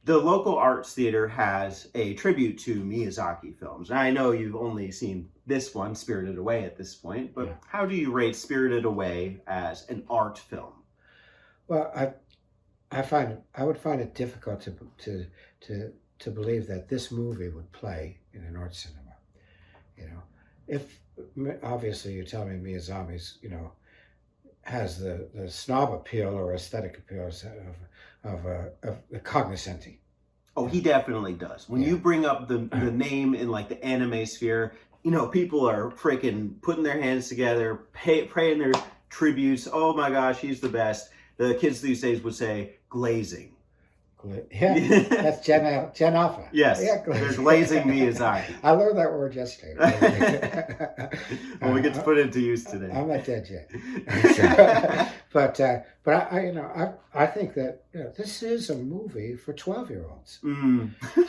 The local arts theater has a tribute to Miyazaki films. And I know you've only seen this one, Spirited Away, at this point, but how do you rate Spirited Away as an art film? Well, I would find it difficult to believe that this movie would play in an art cinema. You know, if obviously you're telling me Miyazaki's, has the snob appeal or aesthetic appeals of the cognoscenti. Oh, he definitely does. When you bring up the name in like the anime sphere, people are freaking putting their hands together, praying their tributes. Oh my gosh, he's the best. The kids these days would say glazing. Yeah, that's Gen Alpha. Yes, yeah, they're glazing Miyazaki. I learned that word yesterday. Well, we get to put it into use today. I'm not dead yet. but I think that this is a movie for 12-year-olds.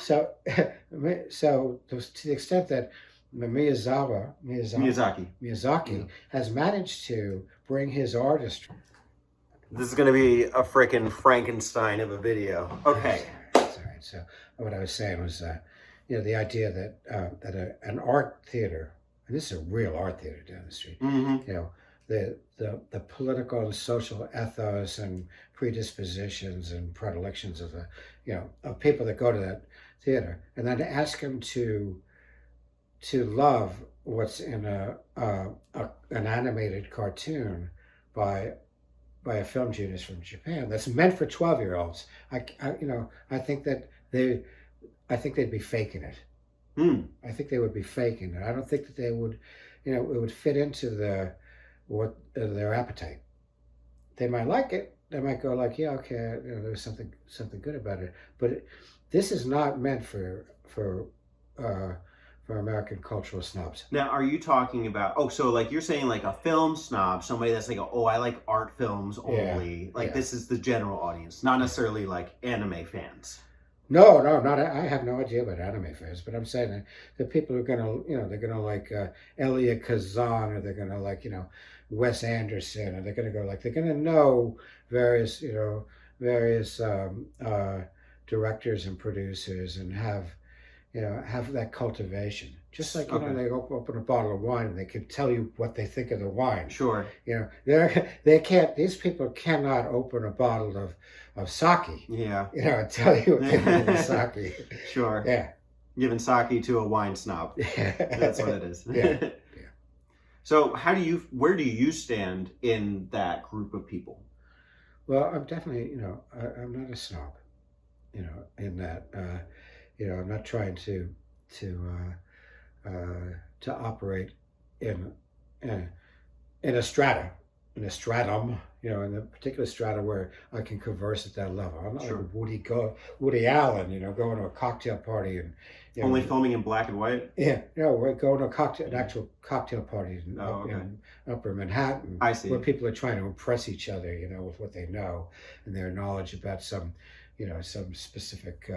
So to the extent that Miyazaki has managed to bring his artistry. This is going to be a freaking Frankenstein of a video. Okay. That's all right. So what I was saying was, the idea that an art theater, and this is a real art theater down the street, the political and social ethos and predispositions and predilections of of people that go to that theater, and then to ask them to love what's in an animated cartoon by a film genius from Japan that's meant for 12-year-olds. I think they'd be faking it. I think they would be faking it. I don't think that they would, it would fit into their appetite. They might like it. They might go like, yeah, okay, there's something good about it. But this is not meant for American cultural snobs. Now, are you talking about, so like you're saying like a film snob, somebody that's like, I like art films only. This is the general audience, not necessarily like anime fans. No, not. I have no idea about anime fans, but I'm saying that the people are gonna, they're gonna like Elia Kazan, or they're gonna like, Wes Anderson, or they're gonna go like, they're gonna know various directors and producers and have that cultivation. Just like, they open a bottle of wine and they can tell you what they think of the wine. Sure. These people cannot open a bottle of sake. Yeah. And tell you what they think of sake. Sure. Yeah. Giving sake to a wine snob. That's what it is. Yeah. So where do you stand in that group of people? Well, I'm definitely, I'm not a snob, in that, I'm not trying to operate in a strata, in a stratum, in a particular strata where I can converse at that level. I'm not like Woody Allen, going to a cocktail party and only filming in black and white. Yeah, we're going to an actual cocktail party in Upper Manhattan. I see. Where people are trying to impress each other, with what they know and their knowledge about some specific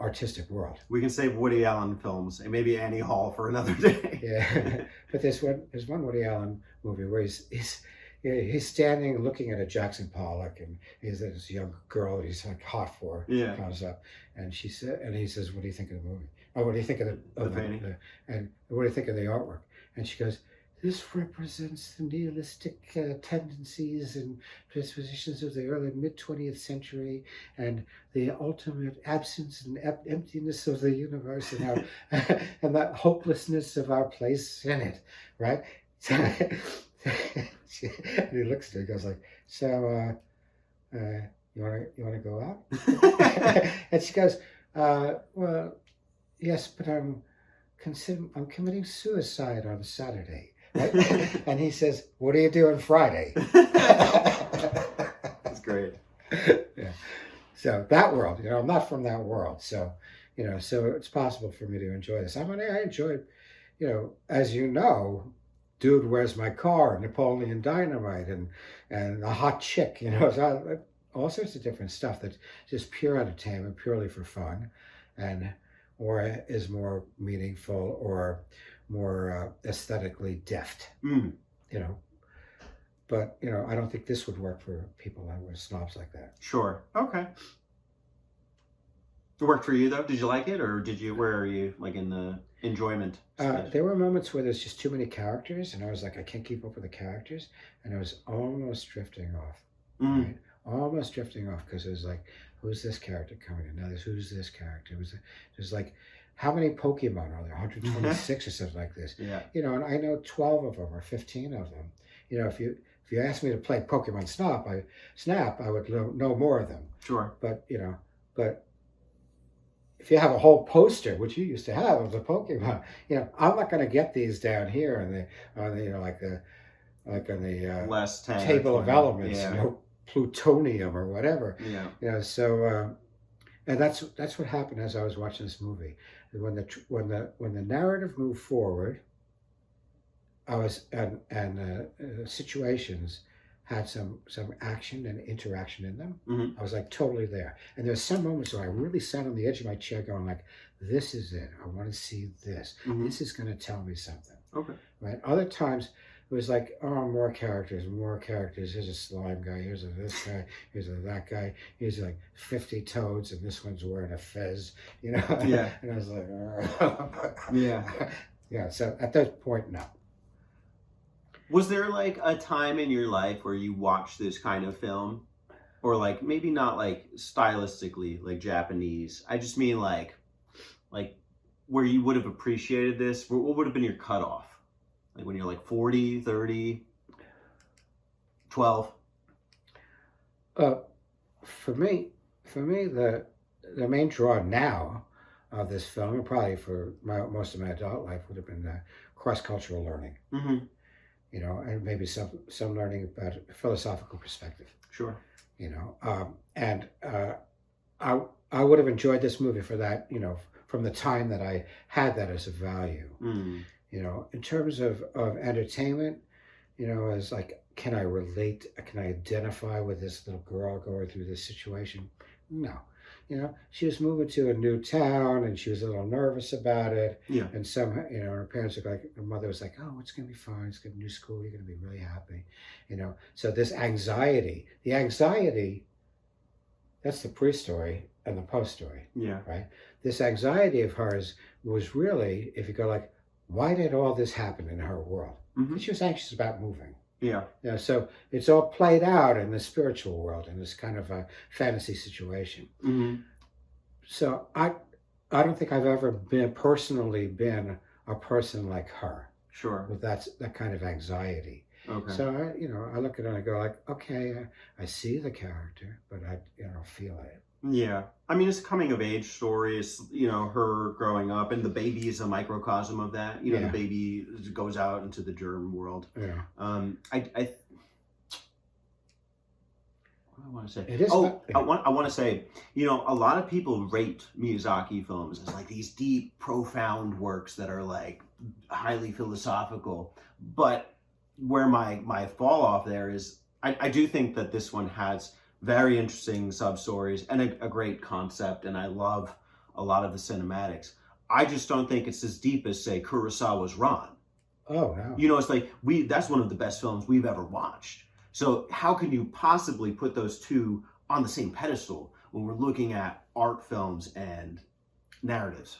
artistic world. We can save Woody Allen films and maybe Annie Hall for another day. Yeah, but there's one Woody Allen movie where he's standing looking at a Jackson Pollock, and he's this young girl that he's like hot for. Yeah, comes up, and he says, "What do you think of the movie? Oh, what do you think of the painting? And what do you think of the artwork?" And she goes, "This represents the nihilistic tendencies and dispositions of the early mid-20th century, and the ultimate absence and emptiness of the universe, and how and the hopelessness of our place in it." Right? And he looks at her, he goes like, "So, you want to go out?" And she goes, "Well, yes, but I'm committing suicide on Saturday." Right? And he says, "What are you doing Friday?" That's great. Yeah. So that world, I'm not from that world. So, so it's possible for me to enjoy this. I enjoyed, as Dude, Where's My Car? Napoleon Dynamite, and A Hot Chick, so all sorts of different stuff that's just pure entertainment, purely for fun, or is more meaningful or more aesthetically deft. but I don't think this would work for people that were snobs like that. Sure. Okay. It worked for you though. Did you like it, or where are you like in the enjoyment stage? There were moments where there's just too many characters, and I was like, I can't keep up with the characters, and I was almost drifting off. Mm. Right? Almost drifting off, because it was like, who's this character coming in? Now who's this character? There's like, how many Pokemon are there? 126 or something like this. Yeah. And I know 12 of them or 15 of them. If you asked me to play Pokemon Snap, I would know more of them. Sure. But but if you have a whole poster, which you used to have of the Pokemon, I'm not going to get these down here on the Less 10 table or of 20. elements, Yeah. plutonium or whatever. Yeah. So and that's what happened as I was watching this movie. When the narrative moved forward, I was and situations had some action and interaction in them. Mm-hmm. I was like totally there. And there's some moments where I really sat on the edge of my chair going like, this is it. I want to see this. Mm-hmm. This is going to tell me something. Okay. Right. Other times it was like, oh, more characters. Here's a slime guy. Here's this guy. Here's that guy. Here's like 50 toads, and this one's wearing a fez. Yeah. And I was like, Yeah. Yeah. So at that point, no. Was there like a time in your life where you watched this kind of film, or like maybe not like stylistically like Japanese? I just mean like where you would have appreciated this. What would have been your cutoff? Like when you're like 40, 30, 12? For me, the main draw now of this film, and probably for most of my adult life, would have been cross-cultural learning. Mm-hmm. And maybe some learning about a philosophical perspective. Sure. And I would have enjoyed this movie for that, from the time that I had that as a value. Mm. In terms of entertainment, as like, can I relate? Can I identify with this little girl going through this situation? No. She was moving to a new town, and she was a little nervous about it. Yeah. And some, her parents were like, her mother was like, oh, it's going to be fine. It's going to be new school. You're going to be really happy. So this anxiety, that's the pre-story and the post-story. Yeah. Right. This anxiety of hers was really, if you go like, why did all this happen in her world? Mm-hmm. She was anxious about moving. Yeah. So it's all played out in the spiritual world, in this kind of a fantasy situation. Mm-hmm. So I don't think I've ever personally been a person like her. Sure. With that kind of anxiety. Okay. So I look at it and I go like, okay, I see the character, but I don't feel it. Yeah. I mean, it's a coming of age story. It's, her growing up, and the baby is a microcosm of that. The baby goes out into the germ world. Yeah. What do I want to say? It is. I want to say, a lot of people rate Miyazaki films as like these deep, profound works that are like highly philosophical. But where my fall off there is, I do think that this one has very interesting sub-stories and a great concept, and I love a lot of the cinematics. I just don't think it's as deep as, say, Kurosawa's Ran. Oh, no. It's like, that's one of the best films we've ever watched. So how can you possibly put those two on the same pedestal when we're looking at art films and narratives?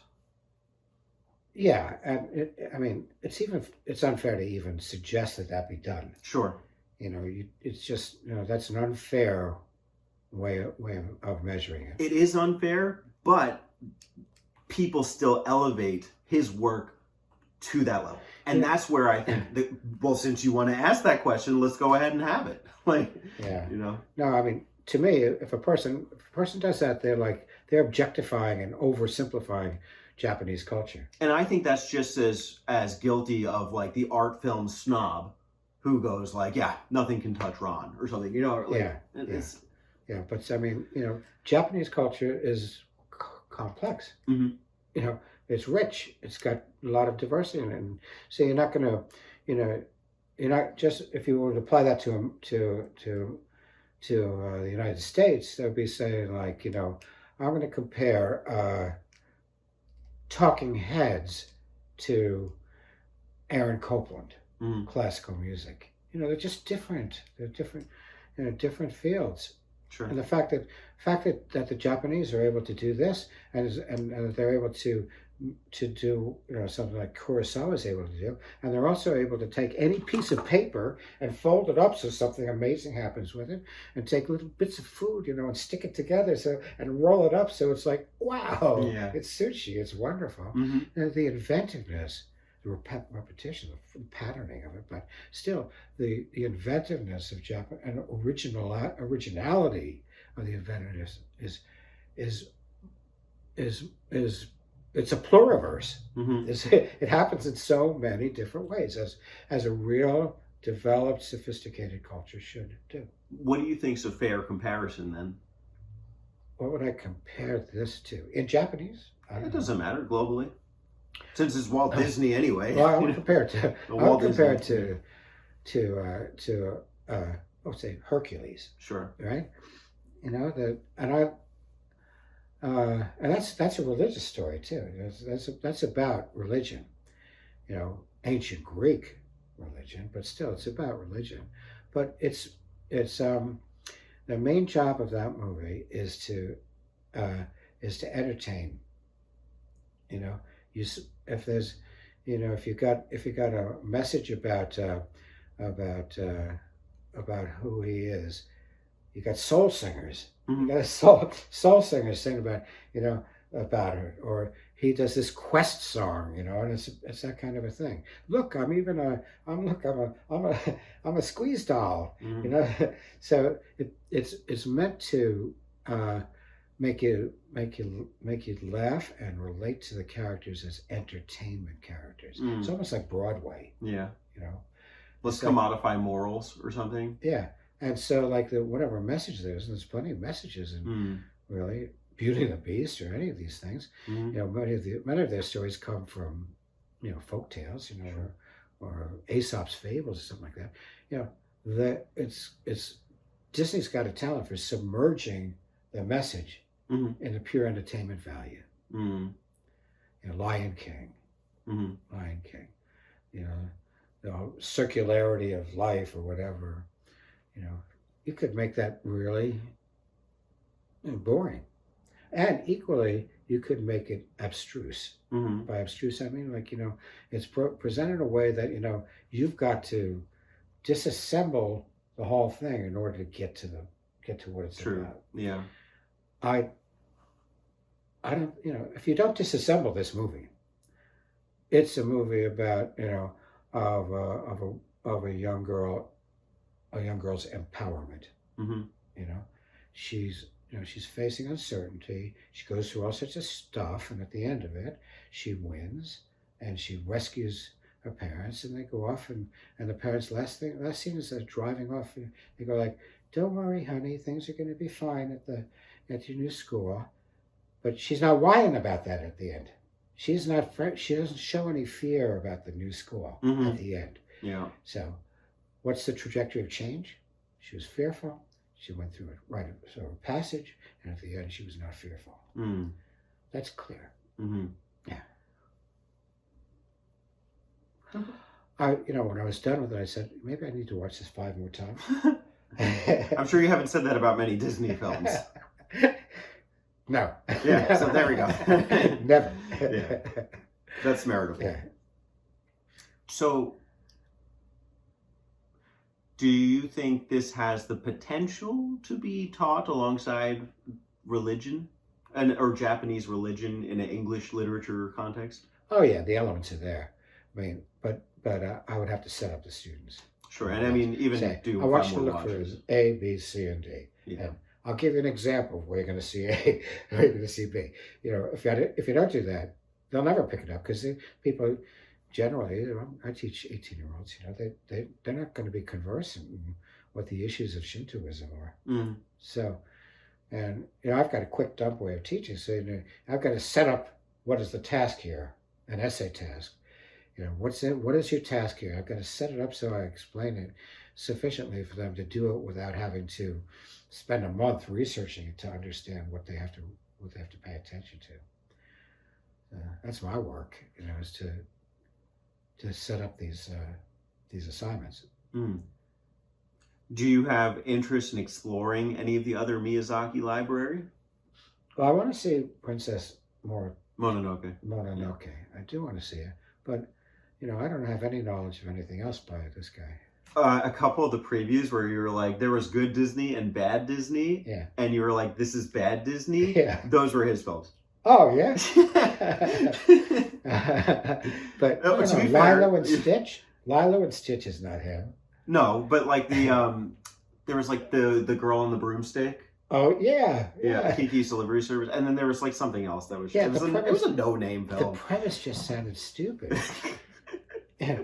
Yeah, and it's unfair to even suggest that be done. Sure. It's just, that's an unfair way of measuring it. It is unfair, but people still elevate his work to that level. And that's where I think since you want to ask that question, let's go ahead and have it. No, to me, if a person does that, they're objectifying and oversimplifying Japanese culture. And I think that's just as guilty of like the art film snob who goes like, yeah, nothing can touch Ron or something, But Japanese culture is complex. Mm-hmm. It's rich. It's got a lot of diversity in it. And so you're not going to, you're not just, if you were to apply that to the United States, they'd be saying like, I'm going to compare Talking Heads to Aaron Copland, classical music. they're just different. They're different, different fields. Sure. And the fact that the Japanese are able to do this, and they're able to do something like Kurosawa is able to do, and they're also able to take any piece of paper and fold it up so something amazing happens with it, and take little bits of food, and stick it together and roll it up so it's like, wow, Yeah. it's sushi, it's wonderful. Mm-hmm. And the inventiveness, the repetition, the patterning of it, but still the inventiveness of Japan and originality of the inventiveness is it's a pluriverse. Mm-hmm. It happens in so many different ways, as a real developed, sophisticated culture should do. What do you think's a fair comparison then? What would I compare this to in Japanese? It doesn't matter globally, since it's Walt Disney anyway. Well, I would compare it to say Hercules. Sure. Right? And that's a religious story too. That's about religion. Ancient Greek religion, but still it's about religion. But it's the main job of that movie is to entertain. If there's if you got a message about who he is, you got soul singers. Mm-hmm. You got a soul singer sing about it, or he does this quest song, and it's that kind of a thing. Look, I'm a squeeze doll, Mm-hmm. So it's meant to make you laugh and relate to the characters as entertainment characters. Mm. It's almost like Broadway, Yeah. Let's So- commodify morals or something. Yeah. And so, like whatever message there's plenty of messages in Mm. really Beauty and the Beast or any of these things. Mm. Many of their stories come from folk tales, or Aesop's fables or something like that. That it's Disney's got a talent for submerging the message Mhm. in the pure entertainment value. Mm. Lion King, Mm. Lion King, the circularity of life or whatever. You could make that really boring. And equally, you could make it abstruse. Mm. By abstruse, I mean, it's presented in a way that, you've got to disassemble the whole thing in order to get to what it's True. about. Yeah. I don't, if you don't disassemble this movie, it's a movie about, of a young girl's empowerment. Mm-hmm. She's facing uncertainty. She goes through all sorts of stuff, and at the end of it, she wins and she rescues her parents, and they go off, and the parents last scene is they're driving off, and they go like, "Don't worry, honey, things are going to be fine at your new school." But she's not whining about that at the end. She doesn't show any fear about the new school Mhm. at the end. Yeah. So, what's the trajectory of change? She was fearful. She went through a passage, and at the end, she was not fearful. Mm. That's clear. Mm-hmm. Yeah. When I was done with it, I said, maybe I need to watch this 5 more times. I'm sure you haven't said that about many Disney films. No. Yeah, so there we go. Never. Yeah. That's meritable. Yeah. So, do you think this has the potential to be taught alongside religion or Japanese religion in an English literature context? Oh yeah, the elements are there. I mean, but I would have to set up the students. Sure, and I mean, even do I want you 5 to more look for watches. A, B, C, and D. Yeah. And I'll give you an example of where you're going to see A, where you're going to see B. If you don't do that, they'll never pick it up, because people generally, I teach 18-year-olds, they're not going to be conversant in what the issues of Shintoism are. Mm. So, and I've got a quick dump way of teaching. So I've got to set up what is the task here, an essay task. What is your task here? I've got to set it up so I explain it sufficiently for them to do it without having to spend a month researching it to understand what they have to pay attention to. That's my work, is to set up these assignments. Mm. Do you have interest in exploring any of the other Miyazaki library? Well, I want to see Princess Mononoke. Mononoke. I do want to see it, but I don't have any knowledge of anything else by this guy. A couple of the previews where you were like, there was good Disney and bad Disney, Yeah. and you were like, this is bad Disney. Yeah. Those were his films. Oh yeah. But To be fair, Lilo and Stitch. Lilo and Stitch is not him. No, but like there was like the girl on the broomstick. Oh yeah. Yeah, Kiki's Delivery Service, and then there was like something else that was. Yeah, it was a no-name The film. premise just sounded stupid. Yeah.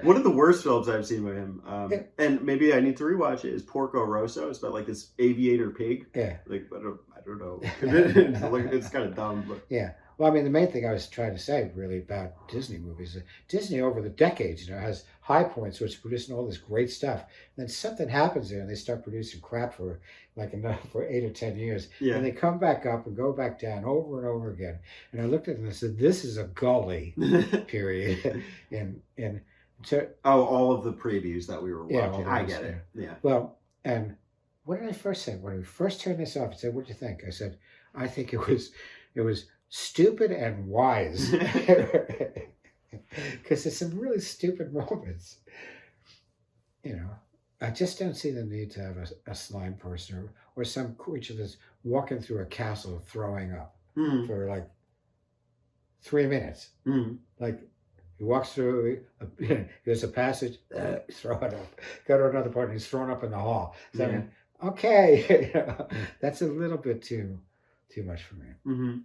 One of the worst films I've seen by him, Yeah. and maybe I need to rewatch it, is Porco Rosso. It's about like this aviator pig. Yeah. Like I don't know. It's kind of dumb, but Yeah. Well, I mean, the main thing I was trying to say really about Disney movies, Disney over the decades, has high points where it's producing all this great stuff. And then something happens there and they start producing crap for for 8 or 10 years. yeah. And they come back up and go back down over and over again. And I looked at them and I said, this is a gully, period. and so, all of the previews that we were watching. Yeah, all I those, get it. Yeah. well, and what did I first say? When we first turned this off, I said, what do you think? I said, I think it was stupid and wise. Because there's some really stupid moments. I just don't see the need to have a slime person or some creature that's walking through a castle throwing up Mm. for like 3 minutes. Mm. Like he walks through, there's a passage, throw it up. Go to another part and he's thrown up in the hall. So I mean, okay, that's a little bit too much for me. Mm-hmm.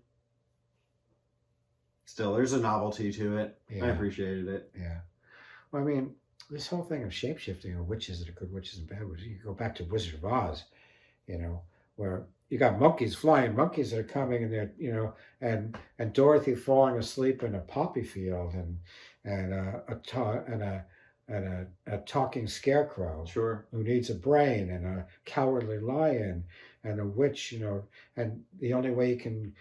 Still, there's a novelty to it. Yeah. I appreciated it. Yeah. Well, I mean, this whole thing of shapeshifting or witches that are good witches and bad witches, you go back to Wizard of Oz, where you got flying monkeys that are coming and they're, and Dorothy falling asleep in a poppy field and a talking scarecrow Sure. who needs a brain and a cowardly lion and a witch, and the only way you can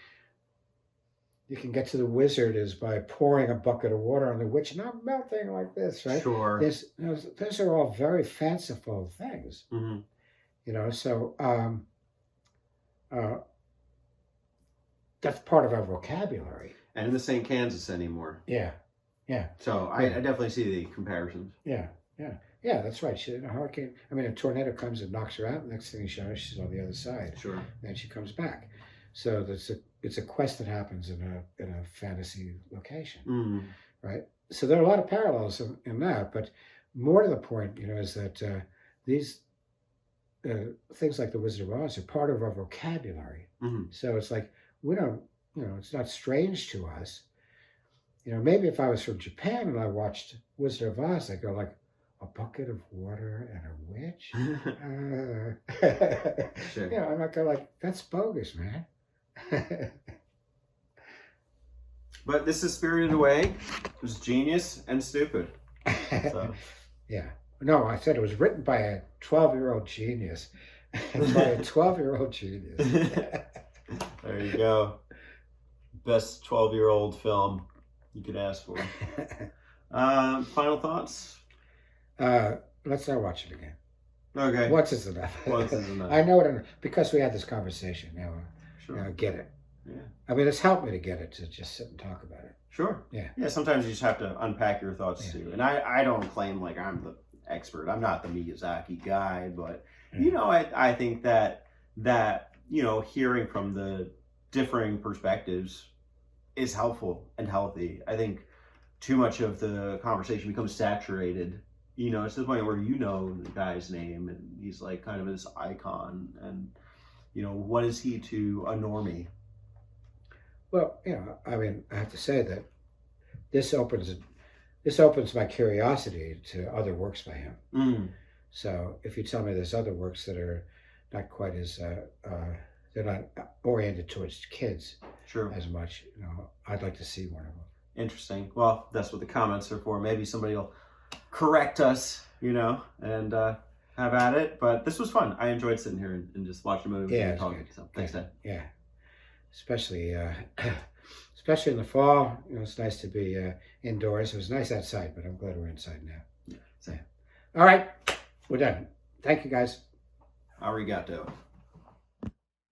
get to the wizard is by pouring a bucket of water on the witch, not melting like this, right? Sure. Those are all very fanciful things, Mm-hmm. So that's part of our vocabulary. And this ain't Kansas anymore. Yeah, yeah. So I definitely see the comparisons. Yeah, that's right. She's in a hurricane. I mean, a tornado comes and knocks her out. Next thing you know, she's on the other side. Sure. Then she comes back. So it's a quest that happens in a fantasy location, Mm. right? So there are a lot of parallels in that, but more to the point, is that these things like the Wizard of Oz are part of our vocabulary. Mm-hmm. So it's like we don't, it's not strange to us. Maybe if I was from Japan and I watched Wizard of Oz, I go like, a bucket of water and a witch? Sure. I might go like, that's bogus, man. But this is Spirited Away. It was genius and stupid. So. Yeah. No, I said it was written by a 12-year-old genius. By a 12-year-old genius. There you go. Best 12-year-old film you could ask for. Final thoughts? Let's not watch it again. Okay. Once is enough. Once is enough. I know it because we had this conversation. Now, Sure. I get it. Yeah. I mean, it's helped me to get it, to just sit and talk about it. Sure. Yeah. Yeah, sometimes you just have to unpack your thoughts too. And I don't claim like I'm the expert. I'm not the Miyazaki guy, but I think that hearing from the differing perspectives is helpful and healthy. I think too much of the conversation becomes saturated. It's to the point where the guy's name and he's like kind of this icon, and what is he to a normie? Well, I mean, I have to say that this opens my curiosity to other works by him. Mm. So if you tell me there's other works that are not quite as they're not oriented towards kids Sure. as much, I'd like to see one of them. Interesting. Well, that's what the comments are for. Maybe somebody will correct us, and have at it. But this was fun. I enjoyed sitting here and just watching the movie Yeah, and it's talking. good. So thanks, Dad. Yeah, especially in the fall. It's nice to be indoors. It was nice outside, but I'm glad we're inside now. Yeah. All right, we're done. Thank you, guys. Arigato.